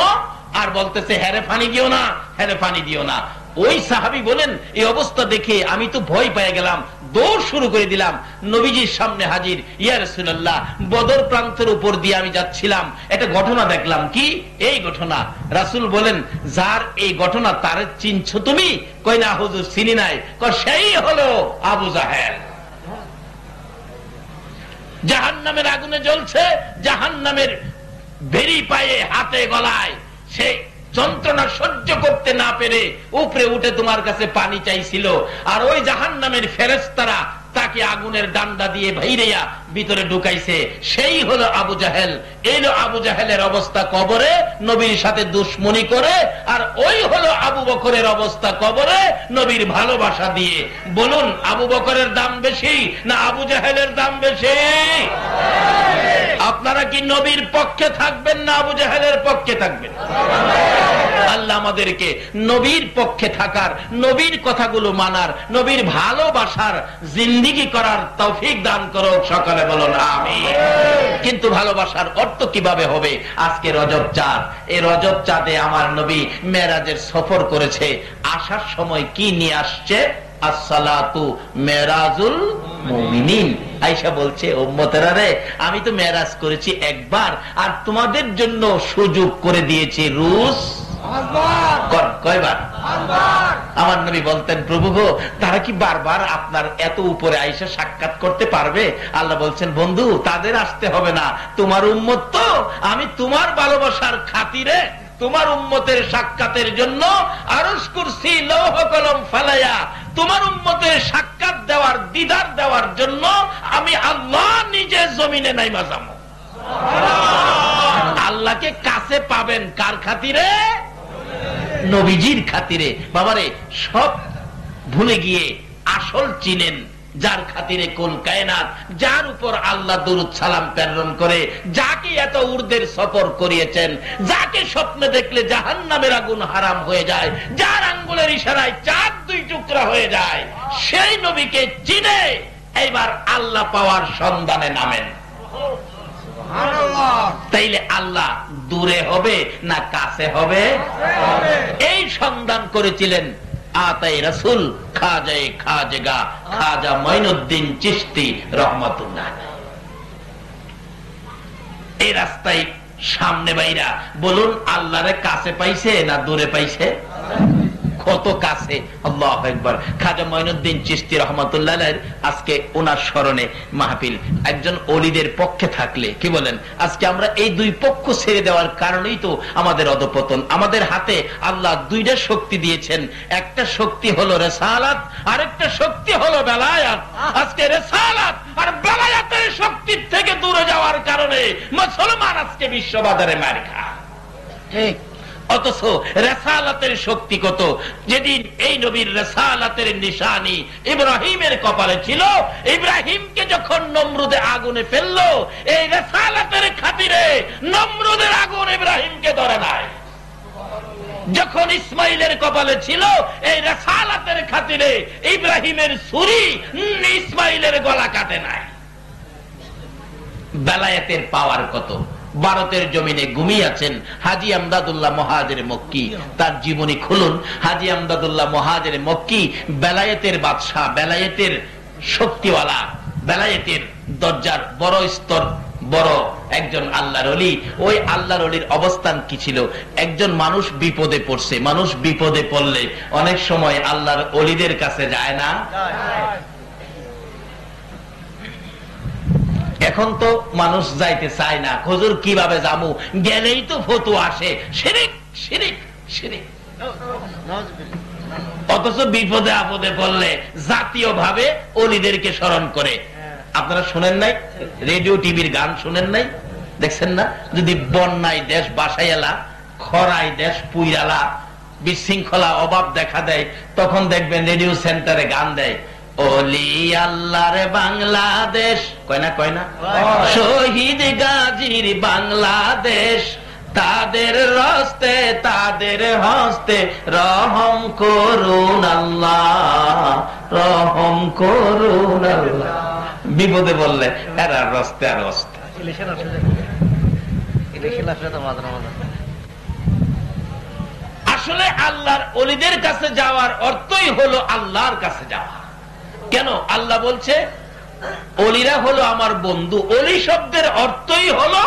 আর বলতেছে, হ্যারে পানি দিও না, হ্যারে পানি দিও না। ওই সাহাবী বলেন এই অবস্থা দেখে আমি তো ভয় পেয়ে গেলাম, দৌড় শুরু করে দিলাম, নবীজির সামনে হাজির। ইয়া রাসূলুল্লাহ, বদর প্রান্তের উপর দিয়ে আমি যাচ্ছিলাম, একটা ঘটনা দেখলাম। কি এই ঘটনা? রাসূল বলেন, যার এই ঘটনা তার চিনছো তুমি? কই না হুজুর, চিনি নাই। কই সেই হলো আবু জাহেল। জাহান্নামের আগুনে জ্বলছে, জাহান্নামের বেরি পায়ে হাতে গলায়, সে যন্ত্রণা সহ্য করতে না পেরে উপরে উঠে তোমার কাছে পানি চাইছিল, আর ওই জাহান্নামের ফেরেশতারা তাকে আগুনের ডান্ডা দিয়ে ভাইরেয়া ভিতরে ঢুকাইছে। সেই হলো আবু জাহেল। এই হলো আবু জাহেলের অবস্থা কবরে, নবীর সাথে দুশমনি করে। আর ওই হলো আবু বকরের অবস্থা কবরে, নবীর ভালোবাসা দিয়ে। বলুন, আবু বকরের দাম বেশি না আবু জাহেলের দাম বেশি? আপনারা কি নবীর পক্ষে থাকবেন না আবু জাহেলের পক্ষে থাকবেন? আল্লাহ আমাদেরকে নবীর পক্ষে থাকার, নবীর কথাগুলো মানার, নবীর ভালোবাসার জিন্দেগি করার তৌফিক দান করো। সকলে বলুন আমিন। কিন্তু ভালোবাসার অর্থ কিভাবে হবে? আজকে রজব চাঁদ, এই রজব চাঁদে আমার নবী মেরাজের সফর করেছে। আসার সময় কি নিয়ে আসছে? আসসালাতু মেরাজুল মুমিনিন। আয়েশা বলছে, উম্মতেরা রে, আমি তো মেরাজ করেছি একবার, আর তোমাদের জন্য সুযোগ করে দিয়েছি রুস কয়বার? আমার নবী বলতেন, প্রভু গো, তারা কি বারবার আপনার এত উপরে আয়েশা সাক্ষাৎ করতে পারবে? আল্লাহ বলছেন, বন্ধু, তাদের আসতে হবে না, তোমার উম্মত তো আমি তোমার ভালোবাসার খাতিরে তোমার উম্মতের সাক্ষাতের জন্য আরশ কুরসি লৌহ কলম ফালাইয়া তোমার উম্মতের সাক্ষাৎ দেওয়ার, দিদার দেওয়ার জন্য আমি আল্লাহ নিজে জমিনে নাইমা যাবো। আল্লাহকে কাছে পাবেন কার খাতিরে? নবীজির খাতিরে। বাবারে, সব ভুলে গিয়ে আসল চিনেন যার খাতিরে কুল কায়নাত, যার উপর আল্লাহ দুরূদ সালাম প্রেরণ করে, যাকে এত উর্দের সফর করিয়েছেন, যাকে স্বপ্নে দেখলে জাহান্নামের আগুন হারাম হয়ে যায়, যার আঙ্গুলের ইশারায় চাঁদ দুই টুকরা হয়ে যায়, সেই নবীকে চিনে এইবার আল্লাহ পাওয়ার সন্ধানে নামেন। তাইলে আল্লাহ দূরে হবে না কাছে হবে? এই সন্ধান করেছিলেন আতাই রাসূল খাজায়ে খাজেগা খাজা মঈনুদ্দিন চিশতি রাহমাতুল্লাহ। এই রাস্তায় সামনে বাইরা বলুন, আল্লাহরে কাছে পাইছে না দূরে পাইছে? কত কাছে! আল্লাহু আকবার। খাজা মঈনুদ্দিন চিশতি রাহমাতুল্লাহ আজকে ওনার স্মরণে মাহফিল। একজন ওলিদের পক্ষে থাকলে কি বলেন, আজকে আমরা এই দুই পক্ষ ছেড়ে দেওয়ার কারণেই তো আমাদের অধপতন। আমাদের হাতে আল্লাহ দুইটা শক্তি দিয়েছেন, একটা শক্তি হলো রিসালাত, আরেকটা শক্তি হলো বেলায়াত। আজকে রিসালাত আর বেলায়াতের শক্তির থেকে দূরে যাওয়ার কারণে মুসলমান আজকে বিশ্ববাজারে মার খায়। ঠিক। অথচ রেসালাতের শক্তি কত! যেদিন এই নবীর রেসালাতের নিশানি ইব্রাহিমের কপালে ছিল, ইব্রাহিমকে যখন নমরুদে আগুনে ফেললো, এই রেসালাতের খাতিরে নমরুদের আগুন ইব্রাহিমকে ধরে নাই। যখন ইসমাইলের কপালে ছিল, এই রেসালাতের খাতিরে ইব্রাহিমের ছুরি ইসমাইলের গলা কাটে নাই। বেলায়েতের পাওয়ার কত! ভারতের জমিনে ঘুমিয়ে আছেন হাজী আমদাদুল্লাহ মুহাজির মক্কি, তার জীবনী খুলুন। হাজী আমদাদুল্লাহ মুহাজির মক্কি বেলায়েতের বাদশাহ, বেলায়েতের শক্তিওয়ালা, বেলায়েতের দরজার বড় স্তর, বড় একজন আল্লাহর ওলি। ওই আল্লাহর ওলির অবস্থান কি ছিল? একজন মানুষ বিপদে পড়ছে, মানুষ বিপদে পড়লে অনেক সময় আল্লাহর ওলিদের কাছে যায় না? এখন তো মানুষ যাইতে চায় না, হুজুর কিভাবে যাবো, গেলেই তো ফতোয়া আসে, শিরিক শিরিক শিরিক। অথচ বিপদে আপদে পড়লে জাতীয় ভাবে ওলিদেরকে স্মরণ করে। আপনারা শুনেন নাই? রেডিও টিভির গান শুনেন নাই? দেখছেন না? যদি বন্যায় দেশ বাসাইলা, খরায় দেশ পুইরালা, বিশৃঙ্খলা অভাব দেখা দেয়, তখন দেখবেন রেডিও সেন্টারে গান দেয়, ওলি আল্লাহর বাংলাদেশ, কয় না কয় না, শহীদ গাজীর বাংলাদেশ, তাদের রস্তে তাদের হস্তে রহম করুন আল্লাহ, রহম করুন আল্লাহ। বিপদে বললে এরা রস্তে আর রস্তে। আসলে আল্লাহর ওলিদের কাছে যাওয়ার অর্থই হলো আল্লাহর কাছে যাওয়া। কেন? আল্লাহ বলছে ওলিরা হলো আমার বন্ধু। ওলি শব্দের অর্থই হলো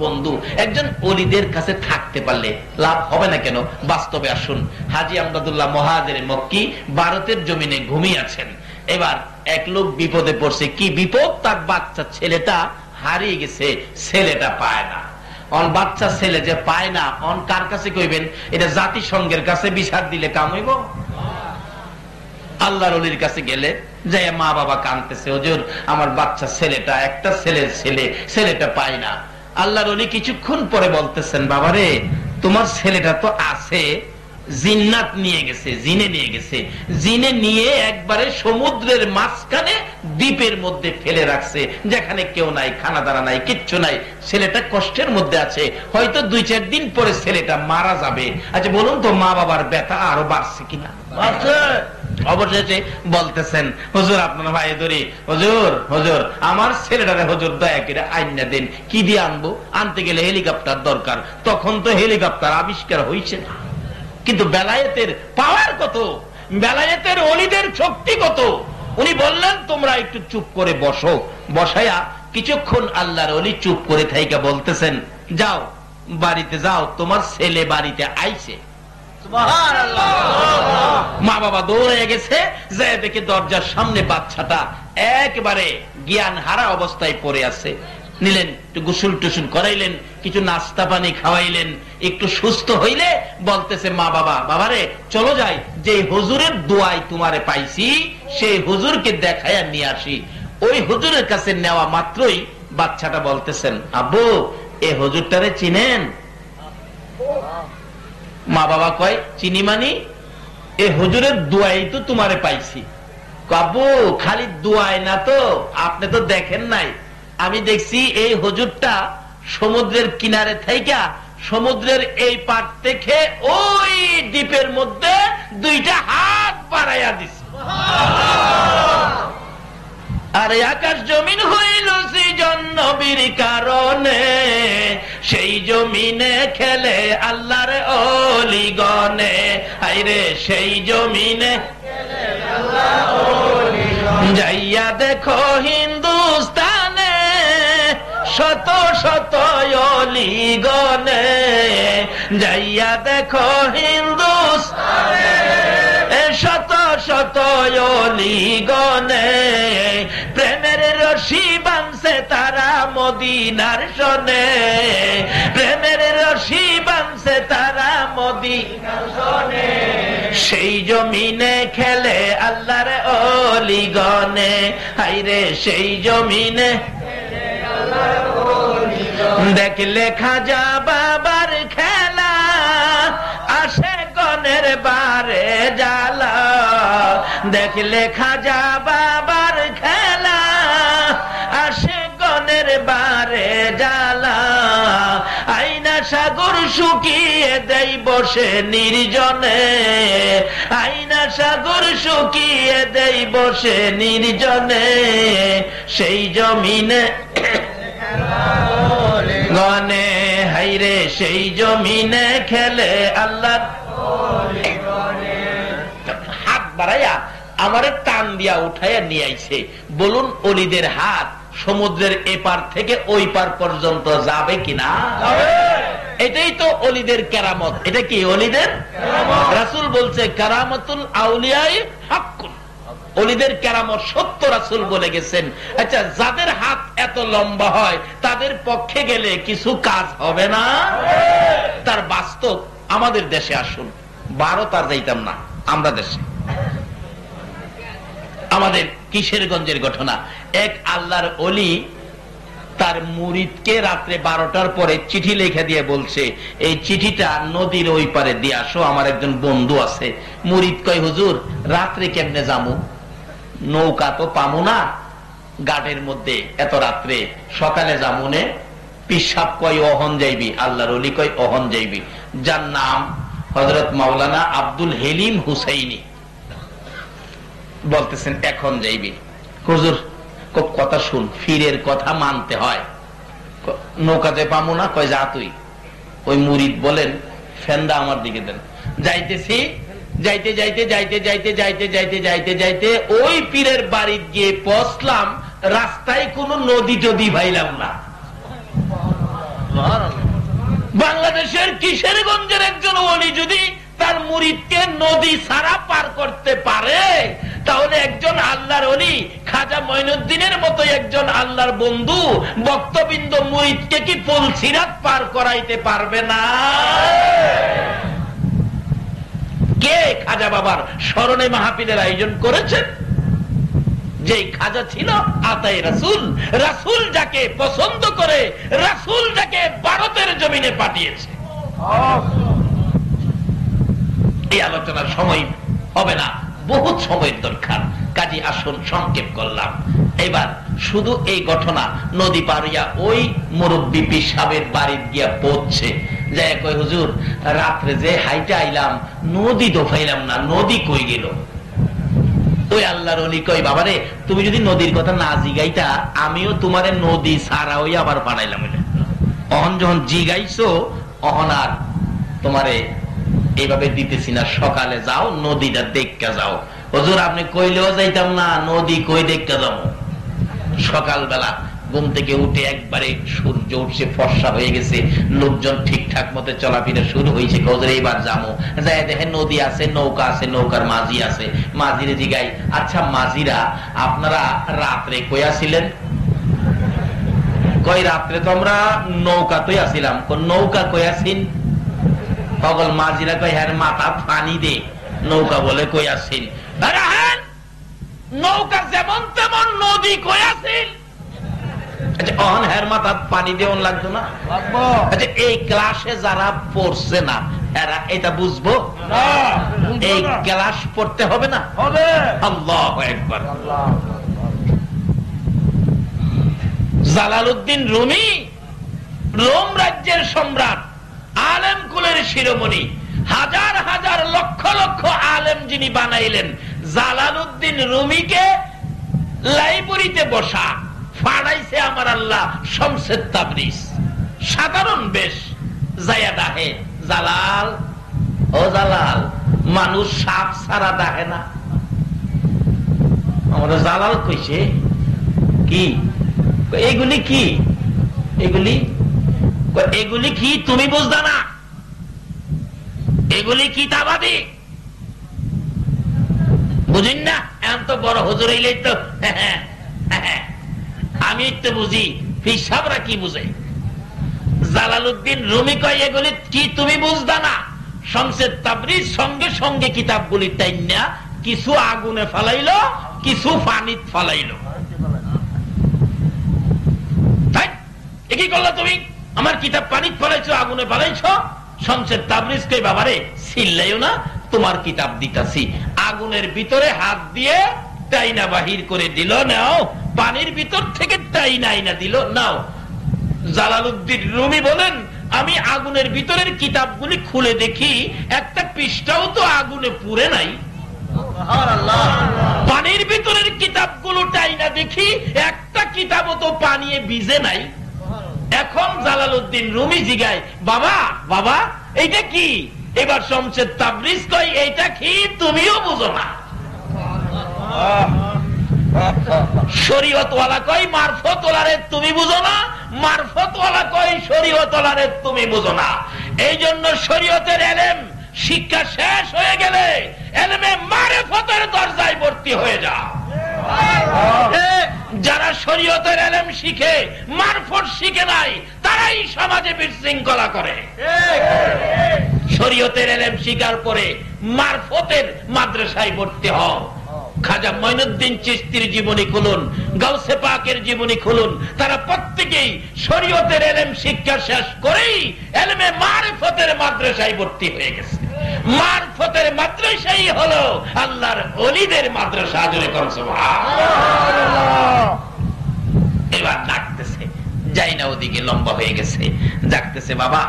বন্ধু। একজন ওলিদের কাছে থাকতে পারলে লাভ হবে না কেন? বাস্তবে আসুন। হাজী আমদাদুল্লাহ মুহাজির মক্কি ভারতের জমিনে ঘুমিয়ে আছেন। এবার এক লোক বিপদে পড়ছে। কি বিপদ? তার বাচ্চা ছেলেটা হারিয়ে গেছে, ছেলেটা পায় না। অন বাচ্চা ছেলে যে পায় না, অন কার কাছে কইবেন? এটা জাতিসংঘের কাছে বিচার দিলে কাম হইব? আল্লাহর ওলির কাছে গেলে যে মা বাবা কাঁদতেছে, হুজুর আমার বাচ্চা ছেলেটা, একটা ছেলের ছেলেটা পায় না। আল্লাহর ওলি কিছুক্ষণ পরে বলতেছেন, বাবারে তোমার ছেলেটা তো আছে, জিন্নাত নিয়ে গেছে, জিনে নিয়ে গেছে। জিনে নিয়ে একবারে সমুদ্রের মাঝখানে দ্বীপের মধ্যে ফেলে রাখছে, যেখানে কেউ নাই, খানা দানা নাই, কিচ্ছু নাই। ছেলেটা কষ্টের মধ্যে আছে, হয়তো 2-4 দিন পরে ছেলেটা মারা যাবে। আচ্ছা বলুন তো, মা বাবার ব্যথা আরো বাড়ছে কিনা? অবশেষে বলতেছেন, হুজুর আপনার ভাই ধরি, হুজুর হুজুর আমার ছেলেটারে হুজুর দয়া করে আইনা দেন। কি দিয়ে আনবো? আনতে গেলে হেলিকপ্টার দরকার। তখন তো হেলিকপ্টার আবিষ্কার হয়েছে না। কিন্তু বেলায়েতের পাওয়ার কত, বেলায়েতের ওলিদের শক্তি কত! উনি বললেন তোমরা একটু চুপ করে বসো। বসায়া কিছুক্ষণ আল্লাহর ওলি চুপ করে থাইকা বলতেছেন, যাও বাড়িতে যাও, তোমার ছেলে বাড়িতে আইছে। মা বাবা দৌড়ে গেছে, যে দেখে দরজার সামনে বাচ্চাটা একেবারে জ্ঞান হারা অবস্থায় পড়ে আছে। নিলেন, একটু গোসল টুসুল করাইলেন, কিছু নাস্তা পানি খাওয়াইলেন। একটু সুস্থ হইলে বলতেছে, মা বাবা, বাবারে চলো যাই, যে হুজুরের দোয়ায় তোমারে পাইছি সেই হুজুরকে দেখাইয়া নিয়ে আসি। ওই হুজুরের কাছে নেওয়া মাত্রই বাচ্চাটা বলতেছেন, আব্বু এ হুজুরটারে চিনেন? মা বাবা কয়, চিনি মানি? এ হুজুরের দোয়াই তো তোমারে পাইছি। আব্বু খালি দোয়াই না তো, আপনি তো দেখেন নাই। আমি দেখছি এই হুজুরটা সমুদ্রের কিনারে থাইকা সমুদ্রের এই পার থেকে ওই দ্বীপের মধ্যে 2টা হাত বাড়াইয়া দিছে। আরে আকাশ জমিন হইল সৃজন নবীর কারণে, সেই জমিনে খেলে আল্লাহর ওলিগণে। হায়রে সেই জমিনে যাইয়া দেখো হিন্দুস্তানে, শত শত ওলিগণে। যাইয়া দেখো হিন্দুস্তানে, শত শত ওলিগণে। প্রেমের রশি বাঁধছে তারা মদিনার শোনে, প্রেমের রশি বাঁধছে তারা মদিনার শোনে। সেই জমিনে খেলে আল্লাহর ওলিগণে। হায়রে সেই জমিনে দেখলে খাজা বাবার খেলা, আসে গনের বারে জ্বালা। দেখলে খাজা বাবার খেলা, আসে গনের বারে জ্বালা। আইনা সাগর শুকিয়ে দেই বসে নির্জনে, আইনা সাগর শুকিয়ে দেই বসে নির্জনে। সেই জমিনে গনে, হাইরে সেই জমিনে খেলে আল্লাহ। হাত বাড়াইয়া আমারে টান দিয়া উঠাইয়া নিয়ে আইছে। বলুন ওলিদের হাত সমুদ্রের এপার থেকে ওই পার পর্যন্ত যাবে কিনা? এটাই তো ওলিদের কেরামত। এটা কি ওলিদের রাসূল বলছে, কারামাতুল আউলিয়ায়ে হাক্কুন। ওলিদের কেরামত সত্য রাসূল বলে গেছেন। আচ্ছা যাদের হাত এত লম্বা হয় তাদের পক্ষে গেলে কিছু কাজ হবে না? তার বাস্তব আমাদের দেশে আসুন। ভারত আর যাইতাম না, আমরা দেশে আমাদের কিশোরগঞ্জের ঘটনা। এক আল্লাহর ওলি তার মুরিদকে রাত্রে 12টার পরে চিঠি লিখে দিয়ে বলছে, এই চিঠিটা নদীর ওই পারে দিয়ে আসো, আমার একজন বন্ধু আছে। মুরিদ কয়, হুজুর রাত্রে কেমনে যামু? নৌকা তো পামু না ঘাটের মধ্যে এত রাত্রে, সকালে যামুনে। পিসাব কয় অহন যাইবি, আল্লাহর ওলি কয় অহন যাইবি। যার নাম হযরত মাওলানা আব্দুল হেলিম হুসাইনি বলতেছেন এখন যাইবি। হুজুর কথা শুন, ফিরের কথা মানতে হয়। নৌকাতে পামু না, কয় যা তুই। ওই মুরিদ বলেন, ফেন্দা আমার দিকে দেন। যাইতেছি, যাইতে যাইতে যাইতে যাইতে যাইতে যাইতে যাইতে যাইতে ওই পীরের বাড়ি গিয়ে পৌঁছলাম, রাস্তায় কোন নদী টদী ভাইলাম না। বাংলাদেশের কিশোরগঞ্জের একজন ওলি যদি তার মুরিদকে নদী ছাড়া পার করতে পারে, তাহলে একজন আল্লাহর ওলি খাজা মঈনুদ্দিনের মতো একজন আল্লাহর বন্ধু ভক্তবৃন্দ মুরিদকে কি পুলসিরাত পার করাইতে পারবে না? কে খাজা বাবার স্মরণে মাহফিলের আয়োজন করেছেন? যে খাজা ছিল আতায়ে রাসূল, রাসূল যাকে পছন্দ করে, রাসূল যাকে ভারতের জমিনে পাঠিয়েছে। এই আলোচনার সময় হবে না, বহুত সময়ের দরকার, কাজী আসুন সংক্ষেপ করলাম। এবার শুধু এই ঘটনা, নদী পারিয়া ওই মুরব্বী পীর সাহেবের বাড়ি গিয়া পৌঁছছে, যে কই হুজুর রাত্রে যে হাইটে আইলাম নদী তো পাইলাম না, নদী কই গেল? ওই আল্লাহর ওলি কই বাবারে, তুমি যদি নদীর কথা না জিগাইতা আমিও তোমারে নদী ছাড়া হই আবার বানাইলাম। অহন যখন জিগাইছো অহন আর তোমারে এইভাবে দিতেছি না, সকালে যাও নদীটা দেখতে যাও। হুজুর আপনি কইলেও যাইতাম না, নদী কই দেখতে যাবো? সকালবেলা ঘুম থেকে উঠে একবারে সূর্য উঠছে, ফর্সা হয়ে গেছে, লোকজন ঠিকঠাক মতো চলাফেরা শুরু হয়েছে। হুজুর এইবার যাবো, যাই দেখেন নদী আছে, নৌকা আছে, নৌকার মাঝি আছে। মাঝিরে জিগাই, আচ্ছা মাঝিরা আপনারা রাত্রে কই আসিলেন? কই রাত্রে তো আমরা নৌকা তো আসিলাম। নৌকা কই আসিন? পাগল মাঝিরা কই হ্যাঁ মাথা পানি দে, নৌকা বলে কই আসিন? নৌকা যেমন তেমন, নদী কই আসিন? আচ্ছা অহন হ্যার মাথা পানি দেওয়ান লাগতো না? আচ্ছা এই ক্লাসে যারা পড়ছে না এরা এটা বুঝবো? এই ক্লাস পড়তে হবে না? আল্লাহু আকবার। জালালউদ্দিন রুমি, রোম রাজ্যের সম্রাট, আলেম কুলের শিরোমণি, হাজার হাজার লক্ষ লক্ষ আলেম যিনি বানাইলেন, জালালউদ্দিন রুমিকে লাইব্রেরিতে বসা ফাড়াইছে আমার আল্লাহ শমসে তাবরিজ। সাধারণ বেশ যায়া ডাহে, জালাল ও জালাল, মানুষ সাপ ছাড়া ডাহে না। আমাদের জালাল কইছে কি এগুলি কি? এগুলি এগুলি কি তুমি বুঝদা না? এগুলি কিতাবাদি বুঝিন না? এখন তো বড় হুজুর হইলেই তো আমি তো বুঝি, পিসাবরা কি বুঝে? জালালউদ্দিন রুমি কয় এগুলি কি তুমি বুঝদা না? শমসে তাবরিজ সঙ্গে সঙ্গে কিতাবগুলি টাইনা কিছু আগুনে ফালাইলো, কিছু পানিত ফালাইলো। কি করলো তুমি? আমার কিতাব পানিত ফালাইছো, আগুনে ফালাইছো। শমসে তাবরিজ কই বাবারে চিল্লাইও না, তোমার কিতাব দিতাছি। আগুনের ভিতরে হাত দিয়ে টাইনা বাহির করে দিল, নাও। পানির ভিতর থেকে টাইনা আইনা দিল, নাও। জালালউদ্দিন রুমি বলেন, আমি আগুনের ভিতরের কিতাবগুলি খুলে দেখি একটা পৃষ্ঠাও তো আগুনে পুড়ে নাই। পানির ভিতরের কিতাবগুলো টাইনা দেখি একটা কিতাবও তো পানিয়ে ভিজে নাই। এখন জালালউদ্দিন রুমি জিগায়, বাবা বাবা এইটা কি? এবার শমসে তাবরিজ কয় এইটা কি তুমিও বুঝো না? শরীয়তওয়ালা কয় মারফতওয়ালারে তুমি বুঝো না, মারফতওয়ালা কয় শরীয়তওয়ালারে তুমি বুঝো না। এই জন্য শরীয়তের এলেম শিক্ষা শেষ হয়ে গেলে এলেমে মারফতের দরজায় ভর্তি হয়ে যা। যারা শরীয়তের এলেম শিখে মারফত শিখে নাই, তারাই সমাজে বিশৃঙ্খলা করে। শরীয়তের এলেম শিখার পরে মারফতের মাদ্রাসায় ভর্তি হও। খাজা মঈনুদ্দিন চিশতির জীবনী খুলুন, গাউসে পাকের জীবনী খুলুন, তারা প্রত্যেকেই শরীয়তের এলেম শিক্ষা শেষ করেই এলেমে মারফতের মাদ্রাসায় ভর্তি হয়ে গেছে। মারফতের মাদ্রাসাই হলো আল্লাহর ওলিদের মাদ্রাসা। জোরে কোন সুবহানাল্লাহ। এবার ডাকতেছে, যাই না ওদিকে লম্বা হয়ে গেছে, ডাকতেছে বাবা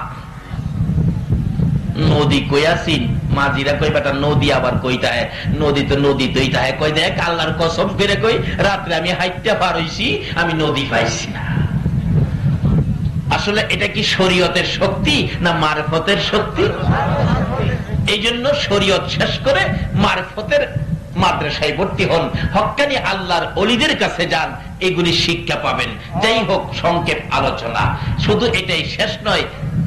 নদী কই আসিন? মাঝিরা কই বেটা নদী আবার কইতা হয়? নদী তো নদী তৈতা হয়। কই দেখ আল্লাহর কসম করে কই রাত্রে আমি হাইটটা পার হইছি, আমি নদী পাইছি না। আসলে এটা কি শরীয়তের শক্তি না মারফতের শক্তি? এই জন্য শরীয়ত শেষ করে মারফতের মাদ্রাসায় ভর্তি হন, হক্কানি আল্লাহর ওলিদের কাছে যান, এগুলি শিক্ষা পাবেন। যাই হোক, সংক্ষেপ আলোচনা। শুধু এটাই শেষ নয়,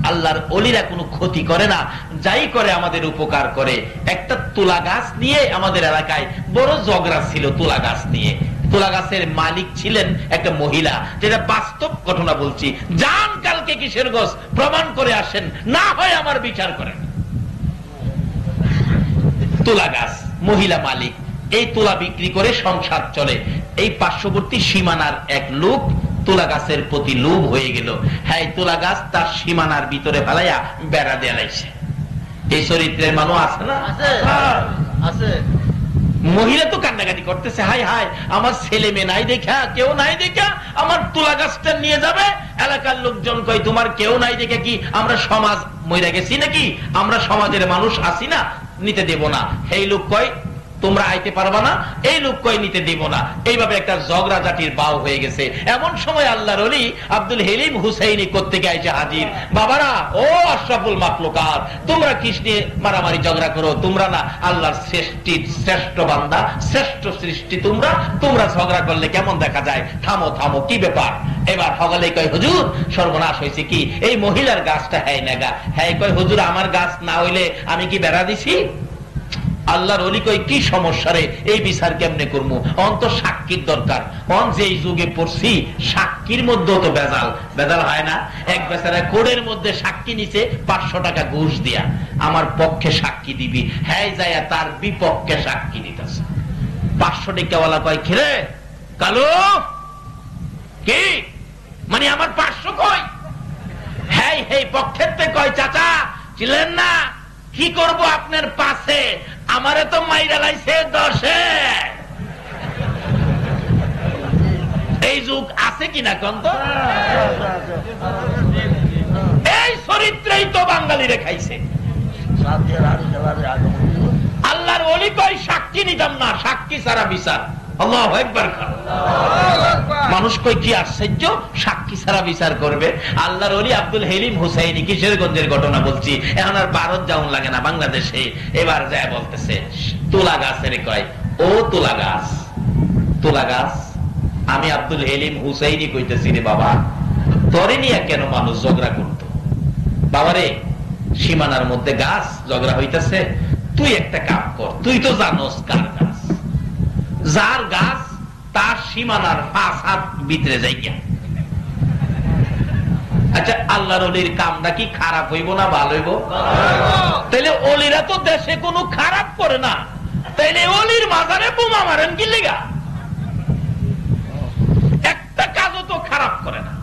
আল্লাহর ওলিরা কোনো ক্ষতি করে না, যাই করে আমাদের উপকার করে। একটা তুলা গাছ নিয়ে আমাদের এলাকায় বড় ঝগড়া ছিল। তুলা গাছ নিয়ে, তুলা গাছের মালিক ছিলেন একটা মহিলা, যেটা বাস্তব ঘটনা বলছি। যান কালকে কিশোরগঞ্জ, প্রমাণ করে আসেন, না হয় আমার বিচার করেন। তুলা গাছ, মহিলা মালিক, এই তুলা বিক্রি করে সংসার চলে। এই পার্শ্ববর্তী সীমানার এক লোক তুলা গাছের প্রতি লোভ হয়ে গেল। হ্যাঁ, তুলা গাছ তার সীমানার ভিতরে ফেলাইয়া বেড়া দিয়ে লাইছে। এই চরিত্রের মানুষ আছে না? আছে। মহিলা তো কান্নাকাটি করতেছে, হাই হাই, আমার ছেলে মেয়ে নাই দেখা, কেউ নাই দেখা আমার তুলা গাছটা নিয়ে যাবে। এলাকার লোকজন কয়, তোমার কেউ নাই দেখে কি আমরা সমাজ মইরা গেছি নাকি? আমরা সমাজের মানুষ আছি না, নিতে দেব না। এই লোক কয় তোমরা আইতে পারবা না, এই লোক কয় নিতে দেব না। এইভাবে একটা ঝগড়া জাতির বাও হয়ে গেছে। এমন সময় আল্লাহর ওলি আব্দুল হেলিম হুসাইনি কোত্থেকে আইসে হাজির। বাবারা, ও আশরাফুল মাখলুকাত, তোমরা কিস নিয়ে মারামারি ঝগড়া করো? তোমরা না আল্লাহর শ্রেষ্ঠ বান্দা, শ্রেষ্ঠ সৃষ্টি, তোমরা ঝগড়া করলে কেমন দেখা যায়? থামো থামো, কি ব্যাপার? এবার সকালে কয়, হুজুর সর্বনাশ হয়েছে কি, এই মহিলার গাছটা হ্যাঁ নাগা। হ্যাঁ কয়, হুজুর আমার গাছ না হইলে আমি কি বেড়া দিছি? আল্লাহর ওলি কই, কি সমস্যা রে, এই বিচার কেমনে করবো? অন্ত সাক্ষীর দরকার। অন যে যুগে পড়ছি, সাক্ষীর মধ্যেও তো বেজাল হয় না। এক বেচারা কোর্টের মধ্যে সাক্ষী নিছে 500 টাকা ঘুষ দিয়া, আমার পক্ষে সাক্ষী দিবি। হ্যাঁ যাইয়া তার বিপক্ষে সাক্ষী দিতেছে। 500 টাকাওয়ালা কয়, খেরে কালো কি মানে আমার 500 কই? হ্যাঁ এই পক্ষের তে কয়, চাচা ছিলেন না, কি করব আপনার পাশে, আমারে তো মাইরা লাইছে 10-এ। এই যুগ আছে কিনা কন্ত? এই চরিত্রেই তো বাঙালি রেখাইছে। আল্লাহর ওলি কয়, সাক্ষী নিতাম না, সাক্ষী ছাড়া বিচার। আল্লাহু আকবার। মানুষ কই, কি আশ্চর্য, সাক্ষী ছাড়া বিচার করবে? আল্লাহর ওলি আব্দুল হেলিম হুসাইনি, কিশোরগঞ্জের ঘটনা বলছি, এখন আর ভারত যাওন লাগে না, বাংলাদেশে। এবার যায় বলতেছে, তুলা গাছের কয়, ও তুলা গাছ, তুলা গাছ, আমি আব্দুল হেলিম হুসাইনি কইতেছি রে বাবা, তরে নিয়ে কেন মানুষ ঝগড়া করতো? বাবারে, সীমানার মধ্যে গাছ ঝগড়া হইতেছে, তুই একটা কাম কর, তুই তো জানোস কার গাছ, যার গাছ তার সীমানার 5 হাত ভিতরে যাইয়া। আচ্ছা, আল্লাহর ওলির কামটা কি খারাপ হইব না ভালো হইব? তাইলে ওলিরা তো দেশে কোনো খারাপ করে না, তাইলে ওলির মাজারে বোমা মারেন কি লেগা? একটা কাজও তো খারাপ করে না।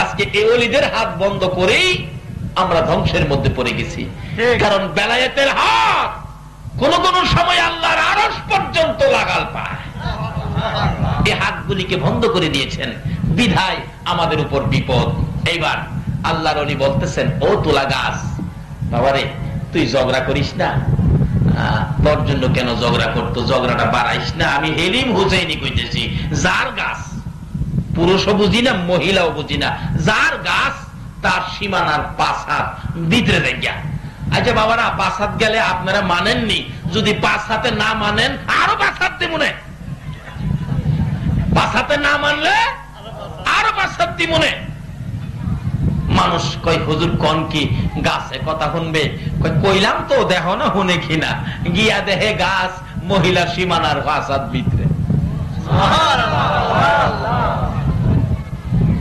আজকে এই ওলিদের হাত বন্ধ করেই আমরা ধ্বংসের মধ্যে পড়ে গেছি। কারণ বেলায়েতের হাত কোন কোন সময় আল্লাহর আরশ পর্যন্ত লাগাল পায়। এই হাতগুলিকে বন্ধ করে দিয়েছেন, বিধায় আমাদের উপর বিপদ। এইবার আল্লাহর ওলি বলতেছেন, ও তুলা গাছ, বাবারে তুই ঝগড়া করিস না। তোর জন্য কেন ঝগড়া করতো? ঝগড়াটা বাড়াইস না। আমি হেলিম হুসাইনি কইতেছি, যার গাছ, পুরুষও বুঝি না মহিলাও বুঝি না, যার গাছ তার সীমানার 5 হাত ভিতরে দেখিয়া। আচ্ছা বাবারা, 5 হাত গেলে আপনারা মানেননি, যদি 5 হাতে না মানেন আরো 5 হাত দিমনে, 5 হাতে না মানলে আরো 5 হাত দিমনে। মানুষ কয়, হুজুর কোন কি, গাছে কথা শুনবে? কইলাম তো, দেখো না শুনে কিনা, গিয়া দেহে গাছ মহিলা সীমানার 5 হাত ভিতরে।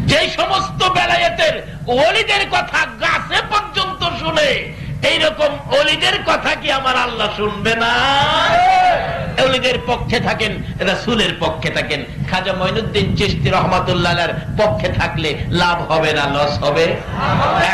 যে সমস্ত বেলায়েতের ওলিদের কথা গাছে পর্যন্ত শুনে, এইরকম ওলিদের কথা কি আমার আল্লাহ শুনবে না? ওলিদের পক্ষে থাকেন, রাসূলের পক্ষে থাকেন। খাজা মঈনুদ্দিন চিশতি রহমাতুল্লাহর পক্ষে থাকলে লাভ হবে না লস হবে?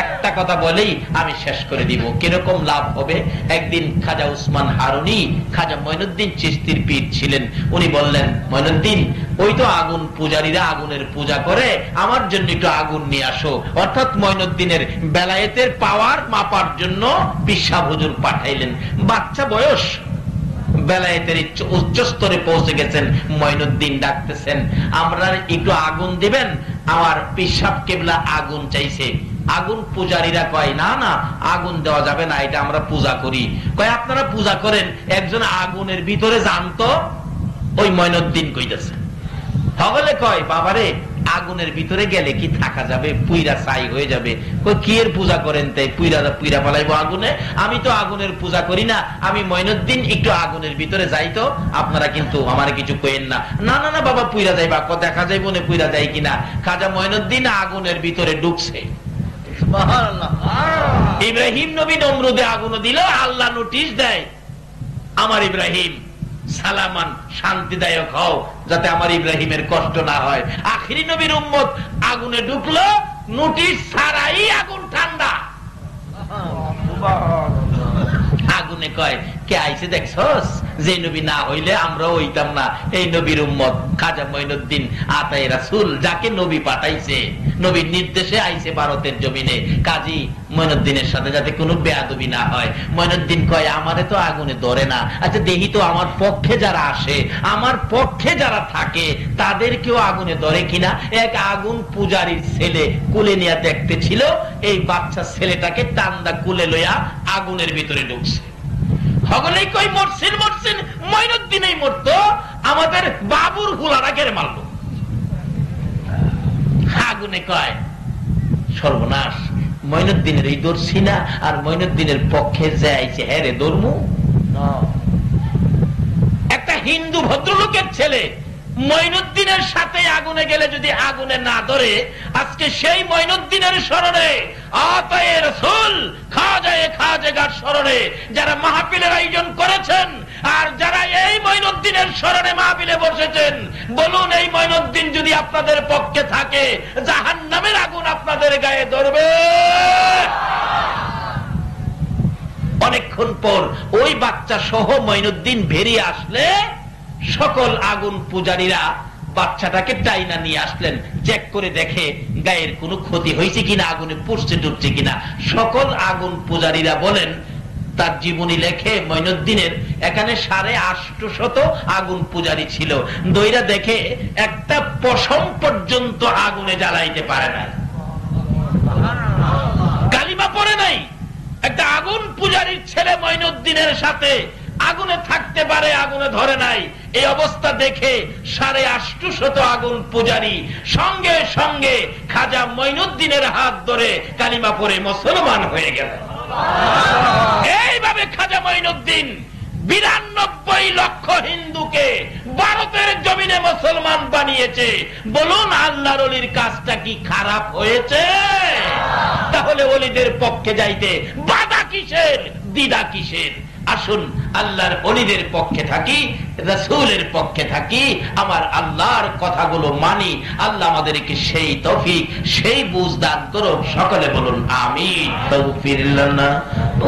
একটা কথা বলেই আমি শেষ করে দিব, কিরকম লাভ হবে। একদিন খাজা উসমান হারুনি খাজা মঈনুদ্দিন চিশতির পীর ছিলেন। উনি বললেন, মঈনুদ্দিন, ওই তো আগুন পূজারীরা আগুনের পূজা করে, আমার জন্য একটু আগুন নিয়ে আসো। অর্থাৎ মঈনুদ্দিনের বেলায়েতের পাওয়ার মাপার জন্য পিসা হুজুর পাঠাইলেন। বাচ্চা বয়স, বেলায়েতের উচ্চ স্তরে পৌঁছে গেছেন। মঈনুদ্দিন ডাকতেছেন, আমরা একটু আগুন দিবেন, আমার পিসাব কেবলা আগুন চাইছে। আগুন পূজারীরা কয় না না, আগুন দেওয়া যাবে না, এটা আমরা পূজা করি। কয় আপনারা পূজা করেন, একজন আগুনের ভিতরে জানতো। ওই মঈনুদ্দিন কইতেছে। সকলে কয় বাবারে, আগুনের ভিতরে গেলে কি থাকা যাবে? পুইরা ছাই হয়ে যাবে। কই কি এর পূজা করেন? তাই পুইরা পালাইবো আগুনে? আমি তো আগুনের পূজা করি না, আমি মঈনুদ্দিন, একটু আগুনের ভিতরে যাই তো, আপনারা কিন্তু আমার কিছু কইেন না। না না না বাবা, পুইরা যাইবা, দেখা যাইব না পুইরা যায় কিনা। খাজা মঈনুদ্দিন আগুনের ভিতরে ঢুকছে। ইব্রাহিম নবী নমরুদে আগুন দিল, আল্লাহ নোটিশ দেয়, আমার ইব্রাহিম সালামান, শান্তিদায়ক হও, যাতে আমার ইব্রাহিমের কষ্ট না হয়। আখিরি নবীর উম্মত আগুনে ঢুকলো, নোটিশ ছাড়াই আগুন ঠান্ডা। আগুনে কয় কে আইছে দেখছস? যে নবী না হইলে আমরা হইতাম না, এই নবীর উম্মত খাজা মঈনুদ্দিন আতায়ে রাসূল, যাকে নবী পাঠাইছে, নবীর নির্দেশে আইছে ভারতের জমিনে। কাজী মঈনুদ্দিনের সাথে যাতে কোনো বেয়াদবি না হয়। মঈনুদ্দিন কয় আমারে তো আগুনে ধরে না, আচ্ছা দেখি তো আমার পক্ষে যারা আসে, আমার পক্ষে যারা থাকে, তাদেরকেও আগুনে ধরে কিনা। এক আগুন পূজারীর ছেলে কুলে নিয়ে দেখতে ছিল, এই বাচ্চা ছেলেটাকে টান্দা কুলে লইয়া আগুনের ভিতরে ঢুকছে। সকলেই কই মরছেন মরছেন, মঈনুদ্দিনই মরতো, আমাদের বাবুর হুলারা কেড়ে মারলো। আগুনে কয় সর্বনাশ, মঈনুদ্দিনের এই দর্শি না, আর মঈনুদ্দিনের পক্ষে যে আইছে হ্যাঁ রে ধর্ম। একটা হিন্দু ভদ্রলোকের ছেলে মঈনুদ্দিনের সাথে আগুনে গেলে যদি আগুনে না ধরে, আজকে সেই মঈনুদ্দিনের স্মরণে আতায়ে রাসূল খাজেগার স্মরণে যারা মাহফিলের আয়োজন করেছেন, আর যারা এই মঈনুদ্দিনের স্মরণে মাহফিলে বসেছেন, বলুন এই মঈনুদ্দিন যদি আপনাদের পক্ষে থাকে, জাহান্নামের আগুন আপনাদের গায়ে ধরবে। অনেকক্ষণ পর ওই বাচ্চা সহ মঈনুদ্দিন বেরিয়ে আসলে, সকল আগুন পূজারীরা বাচ্চাটাকে টাইনা নিয়ে আসলেন। চেক করে দেখে গায়ের কোনো ক্ষতি হয়েছে কিনা, আগুনে পুড়ছে টুটছে কিনা। সকল আগুন পূজারীরা বলেন, তার জীবনী লেখে মঈনুদ্দিনের এখানে 850 আগুন পূজারী ছিল। দইরা দেখে একটা পশম পর্যন্ত আগুনে জ্বালাইতে পারে না, কালিমা পড়ে নাই। একটা আগুন পূজারীর ছেলে মঈনুদ্দিনের সাথে আগুনে থাকতে পারে, আগুনে ধরে নাই। এই অবস্থা দেখে 850 আগুন পূজারী সঙ্গে সঙ্গে খাজা মঈনুদ্দিনের হাত ধরে কালিমা পড়ে মুসলমান হয়ে গেল। এইভাবে খাজা মঈনুদ্দিন 92 লক্ষ হিন্দুকে ভারতের জমিনে মুসলমান বানিয়েছে। বলুন আল্লাহর ওলির কাজটা কি খারাপ হয়েছে? তাহলে ওলিদের পক্ষে যাইতে বাধা কিসের, দ্বিধা কিসের? আসুন আল্লাহর ওলিদের পক্ষে থাকি, রাসূলের পক্ষে থাকি, আমার আল্লাহর কথাগুলো মানি। আল্লাহ আমাদেরকে সেই তৌফিক, সেই বুঝ দান করুন। সকলে বলুন আমিন। তাগফির লানা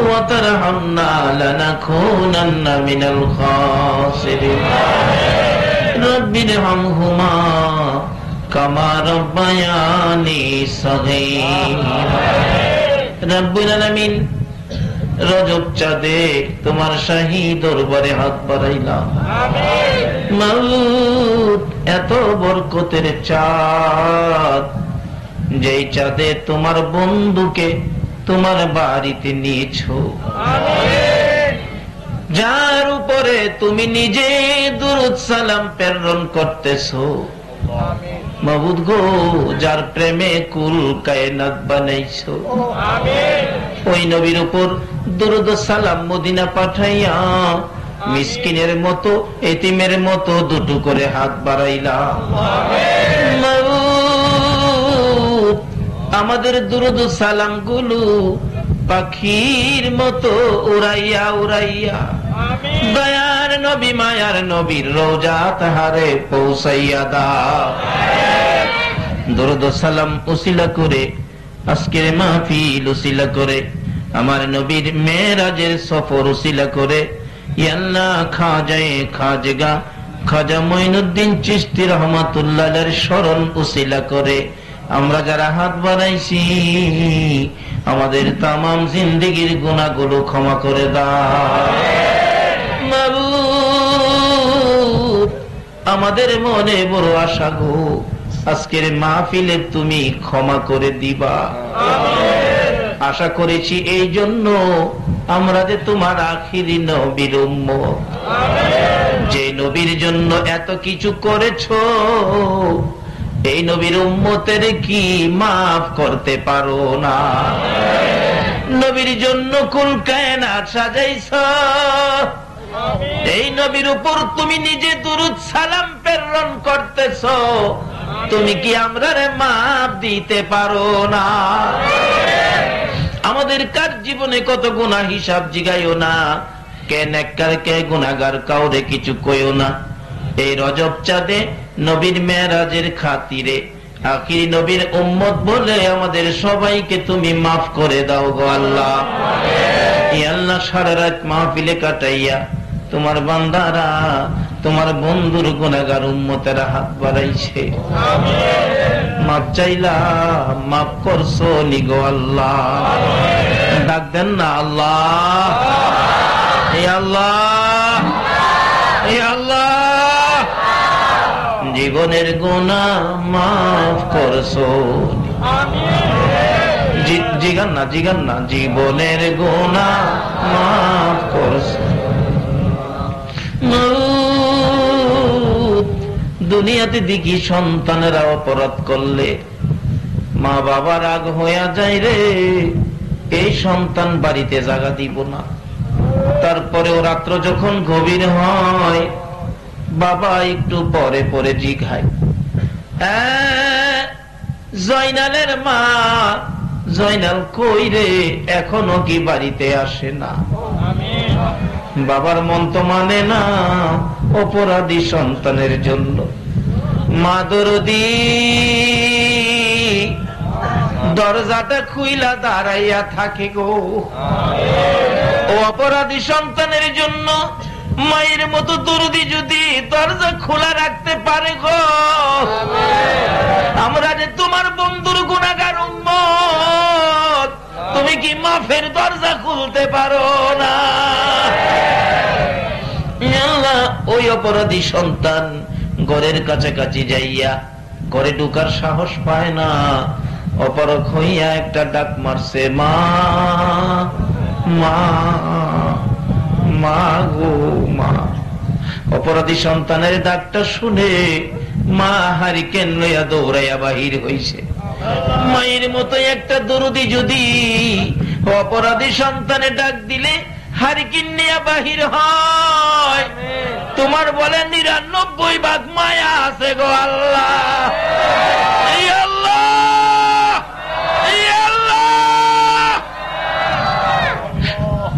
ওয়া তারহামনা লানাকুনান্না মিনাল খাসিরিন। রব্বিরহামহুমা কামা রাব্বায়ানি সগীরা। রব্বুল আলামিন, রজব চাঁদে তোমার শাহী দরবারে হাত বাড়াইলাম। মাওলাদ, এত বরকতের চাঁদ, যেই চাঁদে তোমার বন্ধুকে তোমার বাড়িতে নিয়েছো, যার উপরে তুমি নিজে দুরূদ সালাম প্রেরণ করতেছো। মাবুদ গো, যার প্রেমে কুল কায়নাত বানাইছো, ওই নবীর উপর দুরূদ সালাম মদিনা পাঠাইয়া মিসকিনের মতো, এতিমের মতো দুটো করে হাত বাড়াইলাম। মাবুদ, আমাদের দুরূদ সালাম গুলো পাখির মতো উড়াইয়া উড়াইয়া দয়ার নবী মায়ার নবীর রওজা তাহারে পৌঁছাইয়া দাও। দরুদ সালাম উসিলা করে, আজকের মাহফিল উসিলা করে, আমার নবীর মেরাজের সফর উসিলা করে, ইয়া আল্লাহ খাজায়ে খাজগা খাজা মঈনুদ্দিন চিশতি রহমাতুল্লাহ আলাইহির শরণ উসিলা করে আমরা যারা হাত বাড়াইছি, আমাদের তামাম জিন্দেগীর গুনাহগুলো ক্ষমা করে দাও। মাবুদ, আমাদের মনে বড় আশা গো, আজকের মাহফিলে তুমি ক্ষমা করে দিবা। আশা করেছি এই জন্য আমরা যে তোমার আখিরি নবীর উম্মত, যে নবীর জন্য এত কিছু করেছো, এই নবীর উম্মতের কি মাফ করতে পারো না? নবীর জন্য কুল কায়নাত সাজাইছো, এই নবীর উপর তুমি নিজে দুরূদ সালাম প্রেরণ করতেছো, তুমি কি আমরারে মাফ দিতে পারো না? আমাদের কার জীবনে কত গুনাহ হিসাব জিগাইও না, কে নেককার কে গুনাহগার কাউরে কিছু কইও না। এই রজব চাঁদে নবীর মেরাজের খাতিরে আখিরি নবীর উম্মত বলে আমাদের সবাইকে তুমি মাফ করে দাও গো আল্লাহ। ই আল্লাহ, সারা রাত মাহফিলে কাটাইয়া তোমার বান্দারা তোমার বন্ধুর গুনাহগার উম্মতেরা হাত বাড়াইছে, মাফ চাইলা মাফ করছো নি গো আল্লাহ। ডাক দেন না আল্লাহ, এ আল্লাহ, এ আল্লাহ, জীবনের গুনাহ মাফ করছো। জিগান না, জিগান না, জীবনের গুনাহ মাফ করছো। দুনিয়াতে দেখি সন্তানেরা অপরাধ করলে মা বাবা রাগ হইয়া যায় রে, এই সন্তান বাড়িতে জায়গা দিব না। তারপরেও রাত্র যখন গভীর হয়, বাবা একটু পরে পরে জিগায়, জয়নালের মা, জয়নাল কই রে, এখনো কি বাড়িতে আসে না? বাবার মন তো মানে না অপরাধী সন্তানের জন্য। মা দরদি দরজাটা খুইলা দাঁড়াইয়া থাকে গো, ও অপরাধী সন্তানের জন্য মায়ের মতো দরদি যদি দরজা খোলা রাখতে পারে গো, আমরা যে তোমার বন্ধুর গুনাহগার উম্মত, তুমি কি মাফের দরজা খুলতে পারো না? ওই অপরাধী সন্তান ঘরের কাছাকাছি যাইয়া ঘরে ঢুকার সাহস পায় না, অপরক হইয়া একটা ডাক মারছে, মা, মা, মা গো মা। অপরাধী সন্তানের ডাকটা শুনে মা হারিকেন লইয়া দৌড়াইয়া বাহির হইছে। মায়ের মতো একটা দরদি যদি অপরাধী সন্তানে ডাক দিলে হারিকেন নিয়ে বাহির হয়, তোমার বলে ৯৯ ভাগ মায়া আছে গো আল্লাহ।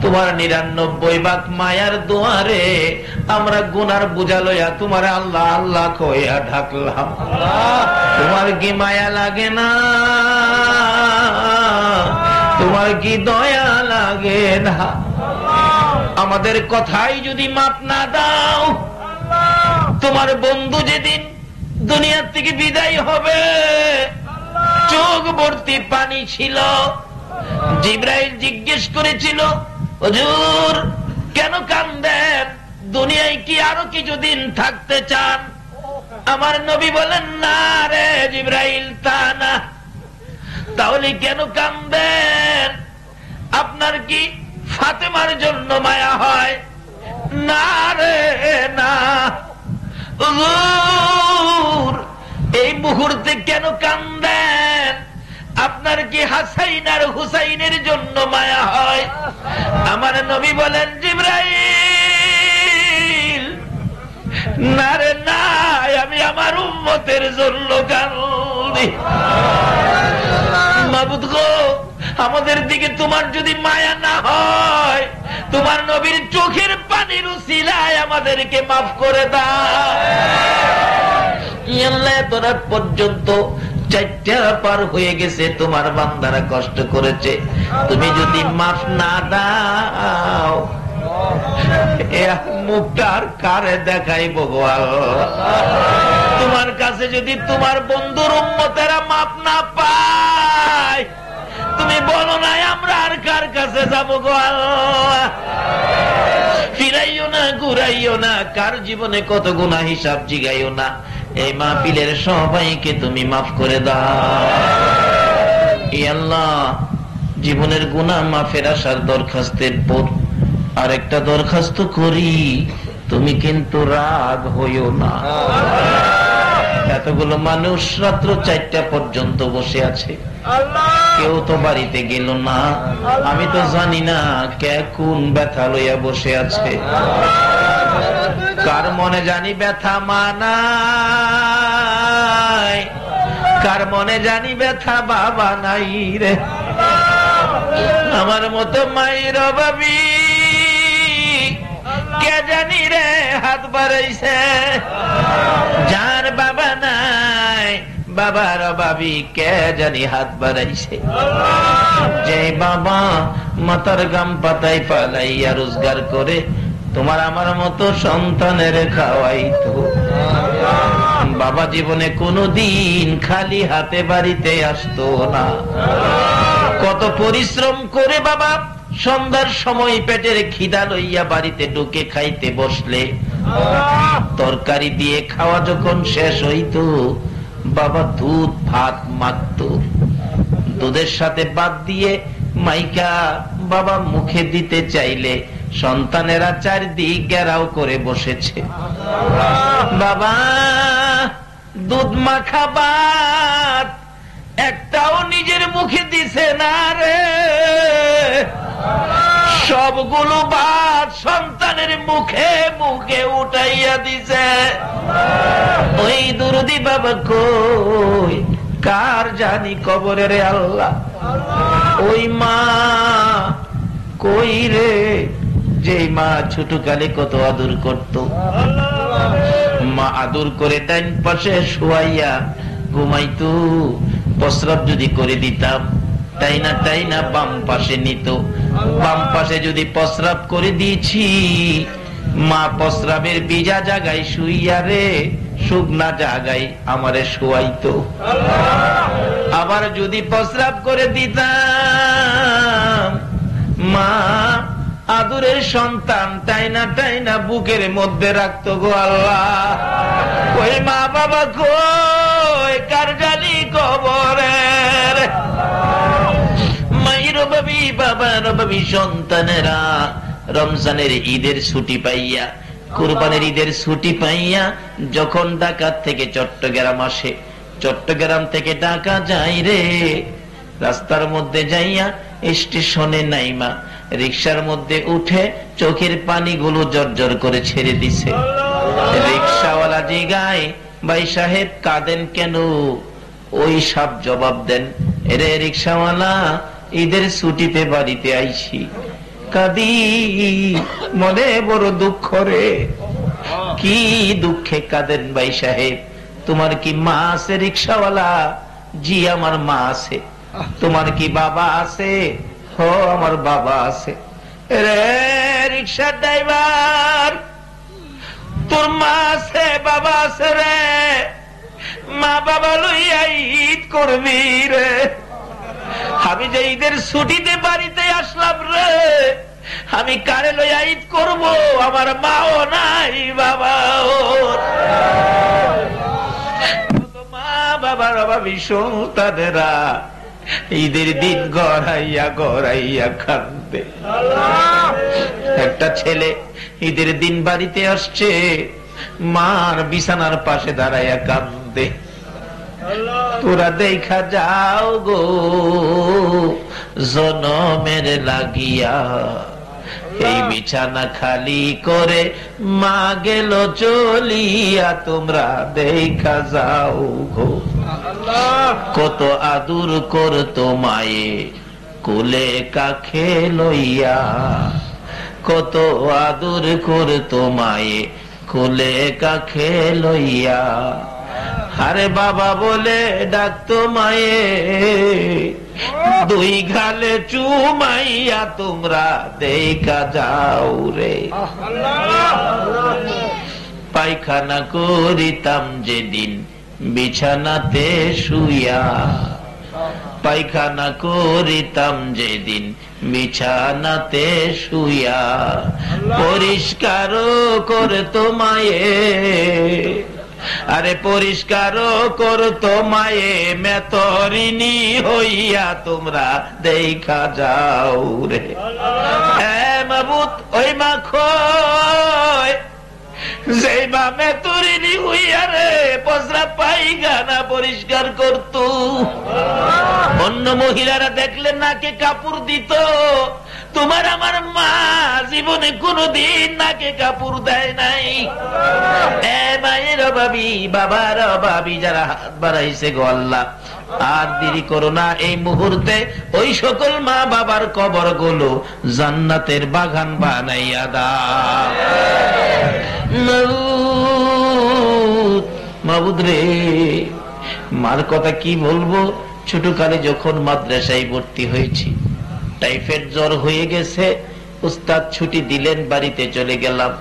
তোমার ৯৯ ভাগ মায়ার দুয়ারে আমরা গুনার বুঝা লইয়া তোমার আল্লাহ আল্লাহ কইয়া ঢাকলাম। তোমার কি মায়া লাগে না? তোমার কি দয়া লাগে না? আমাদের কথাই যদি মাপ না দাও, তোমার বন্ধু যেদিন দুনিয়ার থেকে বিদায় হবে চোখ ভর্তি পানি ছিল। জিবরাইল জিজ্ঞেস করেছিল, হুজুর কেন কান্দেন? দুনিয়ায় কি আরো কিছুদিন থাকতে চান? আমার নবী বলেন, না রে জিবরাইল, তা না। তাহলে কেন কান্দেন? আপনার কি ফাতেমার জন্য মায়া হয়? না রে না। হুজুর এই মুহূর্তে কেন কান্দেন? আপনার কি হাসাইন আর হুসাইনের জন্য মায়া হয়? আমার নবী বলেন, জিবরাইল না রে না, আমি আমার উম্মতের জন্য কান্দি। মাবুদ গো, আমাদের দিকে তোমার যদি মায়া না হয়, তোমার নবীর চোখের পানির উসিলায় আমাদেরকে মাফ করে দাও। তোরা পর্যন্ত ৪টা পার হয়ে গেছে, তোমার বান্দারা কষ্ট করেছে, তুমি যদি মাফ না দাও মুখটা আর কারে দেখাইব গো আল্লাহ? তোমার কাছে যদি তোমার বন্ধুর উম্মতেরা মাফ না পায়, তুমি বলো না আমরা আর কার কাছে যাবো গো আল্লাহ? ফিরাইও না, ঘুরাইও না, কার জীবনে কত গুনাহ হিসাব জিগাইও না। এই মাহফিলের সবাইকে তুমি মাফ করে দাও। ই আল্লাহ, জীবনের গুনাহ মাফের আসার দরখাস্তের পর আরেকটা দরখাস্ত করি, তুমি কিন্তু রাগ হইও না। এতগুলো মানুষ রাত্র 4টা পর্যন্ত বসে আছে, কেউ তো বাড়িতে গেল না। আমি তো জানি না কে কোন ব্যথা লইয়া বসে আছে। কার মনে জানি ব্যথা মানায়, কার মনে জানি ব্যথা বাবা নাই রে। আমার মতো মায়ের অভাবী কে জানি রে হাত বাড়াইছে। যার বাবা নাই, বাবার অভাবী কে জানি হাত বাড়াইছে। যে বাবা মাথার গাম পাতায় পালাইয়া রোজগার করে তোমার আমার মতো সন্তানের খাওয়াইতো, বাবা জীবনে কোনোদিন খালি হাতে বাড়িতে আসতো না। কত পরিশ্রম করে বাবা সন্ধ্যার সময় পেটের খিদা লইয়া বাড়িতে ঢুকে খাইতে বসলে তরকারি দিয়ে খাওয়া যখন শেষ হইতো, বাবা দুধ ভাত মাখত, দুধের সাথে ভাত দিয়ে মাইকা বাবা মুখে দিতে চাইলে সন্তানেরা চারদিক ঘেরাও করে বসেছে। বাবা দুধ মাখা ভাত একটাও নিজের মুখে দিছে না রে, সবগুলো ভাত সন্তানের মুখে মুখে উঠাইয়া দিছে। ওই দুরুদি বাবা কই, কার জানি কবরে রে আল্লাহ। ওই মা কই রে, যে মা ছোটকালে কত আদর করত। মা আদর করে ডাইন পাশে শুয়াইয়া ঘুমাইতো, প্রস্রাব যদি করে দিতাম টাইনা টাইনা বাম পাশে নিত। বাম পাশে যদি প্রস্রাব করে দিয়েছি, মা প্রস্রাবের ভিজা জায়গায় শুইয়া রে শুকনা জায়গায় আমারে শুয়াইতো। আবার যদি প্রস্রাব করে দিতাম, মা আদরের সন্তান টাইনা টাইনা বুকের মধ্যে রাখতো গো আল্লাহ। ওই মা বাবা কই, কার জানি কবরের। মায়ের অভাবী বাবার অভাবী সন্তানেরা রমজানের ঈদের ছুটি পাইয়া, কুরবানের ঈদের ছুটি পাইয়া যখন ঢাকা থেকে চট্টগ্রাম আসে, চট্টগ্রাম থেকে ঢাকা যাই রে, রাস্তার মধ্যে যাইয়া স্টেশনে নাইমা রিকশার মধ্যে উঠে চোখের পানিগুলো জর্জর করে ছেড়ে দিছে। রিকশাওয়ালা জিগায়, ভাই সাহেব কাঁদেন কেন? ওই সব জবাব দেন, এরে রিকশাওয়ালা ঈদের ছুটিতে বাড়িতে আইছি, কাঁদি, মনে বড় দুঃখ রে। কি দুঃখে কাঁদেন ভাই সাহেব? তোমার কি মা আছে রিকশাওয়ালা? জি আমার মা আছে। তোমার কি বাবা আছে? ও আমার বাবা আছে। রে রিকশার ড্রাইভার, তোর মা আছে বাবা আছে রে, মা বাবা লইয়া ঈদ করবি রে। আমি যে ঈদের ছুটিতে বাড়িতে আসলাম রে, আমি কারে লইয়া ঈদ করব? আমার মাও নাই বাবাও। মা বাবার অভাবী সন্তানেরা ঈদের দিন গড়াইয়া গড়াইয়া কাঁদবে। একটা ছেলে ঈদের দিন বাড়িতে আসছে, মার বিছানার পাশে দাঁড়াইয়া কাঁদবে। তোরা দেখা যাও গো জনমের লাগিয়া, এই বিছানা খালি করে মা গেল চলিয়া, তোমরা দেখা যাও গো। কত আদর করতো মায়ে কোলে কাখে লইয়া, কত আদর করতো মায়ে কোলে কাখে লইয়া। আরে বাবা বলে ডাকতো মায়ে, দুই গালে চুমাইয়া তোমরা দেখা যাও রে। পায়খানা করিতাম যেদিন বিছানাতে শুইয়া, পায়খানা করিতাম যেদিন বিছানাতে শুইয়া পরিষ্কার করে তোমায়ে, আরে পরিষ্কার করতো মায়ে মেতরিনী হইয়া তোমরা দেখা যাও রে। মাবুদ ওই মা খোয় যেই মা মেতরিনী হইয়া রে পসরা পায়খানা পরিষ্কার করতো, অন্য মহিলারা দেখলে নাকে কাপড় দিত, তোমার আমার মা জীবনে কোনদিন নাকে কাপড় দেয় নাই। মায়ের অভাবী বাবার অভাবী যারা হাত বাড়াইছে গো আল্লাহ, আর দেরি করো না, এই মুহূর্তে ওই সকল মা বাবার কবর গুলো জান্নাতের বাগান বানাইয়া দাও। মাবুদ রে, মার কথা কি বলবো, ছোটকালে যখন মাদ্রাসায় ভর্তি হয়েছি, টাইফয়েড জ্বর হয়ে গেছে, উস্তাদ ছুটি দিলেন, বাড়িতে চলে গেলাম।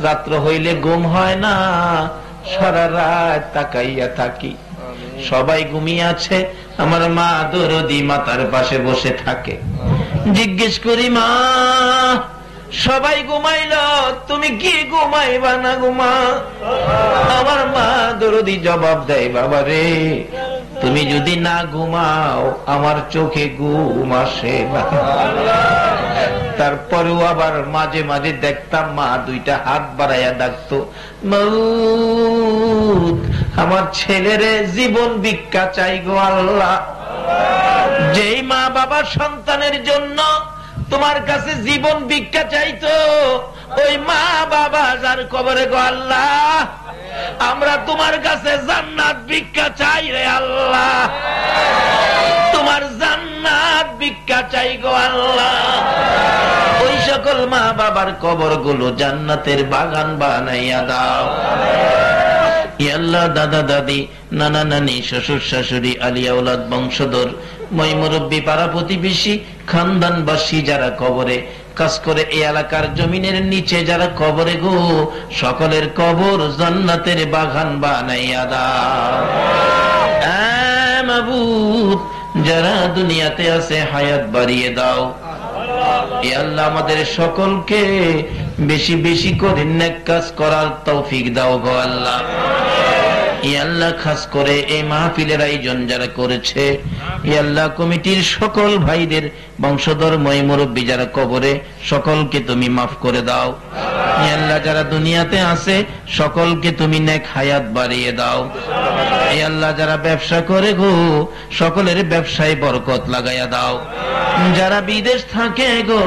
রাত্র হইলে ঘুম হয় না, সারা রাত তাকাইয়া থাকি, সবাই ঘুমিয়ে আছে, আমার মা দরদি মাতার পাশে বসে থাকে। জিজ্ঞেস করি, মা সবাই ঘুমাইল, তুমি কি ঘুমাইবা না ঘুমা? আমার মা দরদি জবাব দেয়, বাবা রে তুমি যদি না ঘুমাও আমার চোখে ঘুম আসে না। তারপরেও আবার মাঝে মাঝে দেখতাম মা দুইটা হাত বাড়াইয়া ডাকতো, মাউত আমার ছেলেরে জীবন ভিক্ষা চাই গো আল্লাহ। যেই মা বাবা সন্তানের জন্য তোমার কাছে জীবন ভিক্ষা চাইতো, ওই মা বাবা যার কবরে গো আল্লাহ, আমরা তোমার কাছে জান্নাত ভিক্ষা চাই রে আল্লাহ, তোমার জান্নাত ভিক্ষা চাই গো আল্লাহ। ওই সকল মা বাবার কবর গুলো জান্নাতের বাগান বানাইয়া দাও। আল্লাহ দাদা দাদি, নানা নানি, শ্বশুর শাশুড়ি, আলিয়া ওলাদ, বংশধর, মই মুরব্বী, পাড়া প্রতিবেশী, খানদানবাসী যারা কবরে কাজ করে, এই এলাকার জমিনের নিচে যারা কবরে গো, সকলের কবর জান্নাতের বাগান বানাইয়া দাও। মাবুদ যারা দুনিয়াতে আছে হায়াত বাড়িয়ে দাও। এ আল্লাহ আমাদের সকলকে বেশি বেশি করে নেক কাজ করার তৌফিক দাও গো আল্লাহ। এ আল্লাহ খাস করে এই মাহফিলের আয়োজন যারা করেছে, এ আল্লাহ কমিটির সকল ভাইদের, বংশধর, মই মুরব্বী যারা কবরে, সকলকে তুমি মাফ করে দাও। এ আল্লাহ যারা দুনিয়াতে আছে সকলকে তুমি নেক হায়াত বাড়িয়ে দাও। এ আল্লাহ যারা ব্যবসা করে গো, সকলের ব্যবসায় বরকত লাগাইয়া দাও। যারা বিদেশ থাকে গো,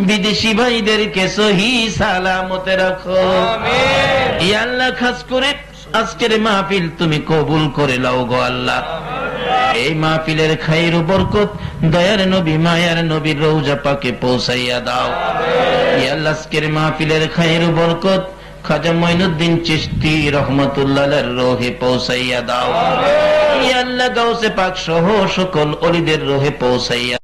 বিদেশি ভাইদেরকে সহি সালামতে রাখো। এ আল্লাহ খাস করে আজকের মাহফিল তুমি কবুল করে লাও গো আল্লাহ। এই মাহফিলের খাইর বরকত দয়ার নবী মায়ার নবীর রওজা পাকে পৌঁছাইয়া দাও। ইয়া আল্লাহ আজকের মাহফিলের খাইর বরকত খাজা মঈনুদ্দিন চিশতি রহমাতুল্লাহ আলাইহির রোহে পৌঁছাইয়া দাও। ইয়া আল্লাহ গাউসে পাক সহ সকল ওলিদের রোহে পৌঁছাইয়া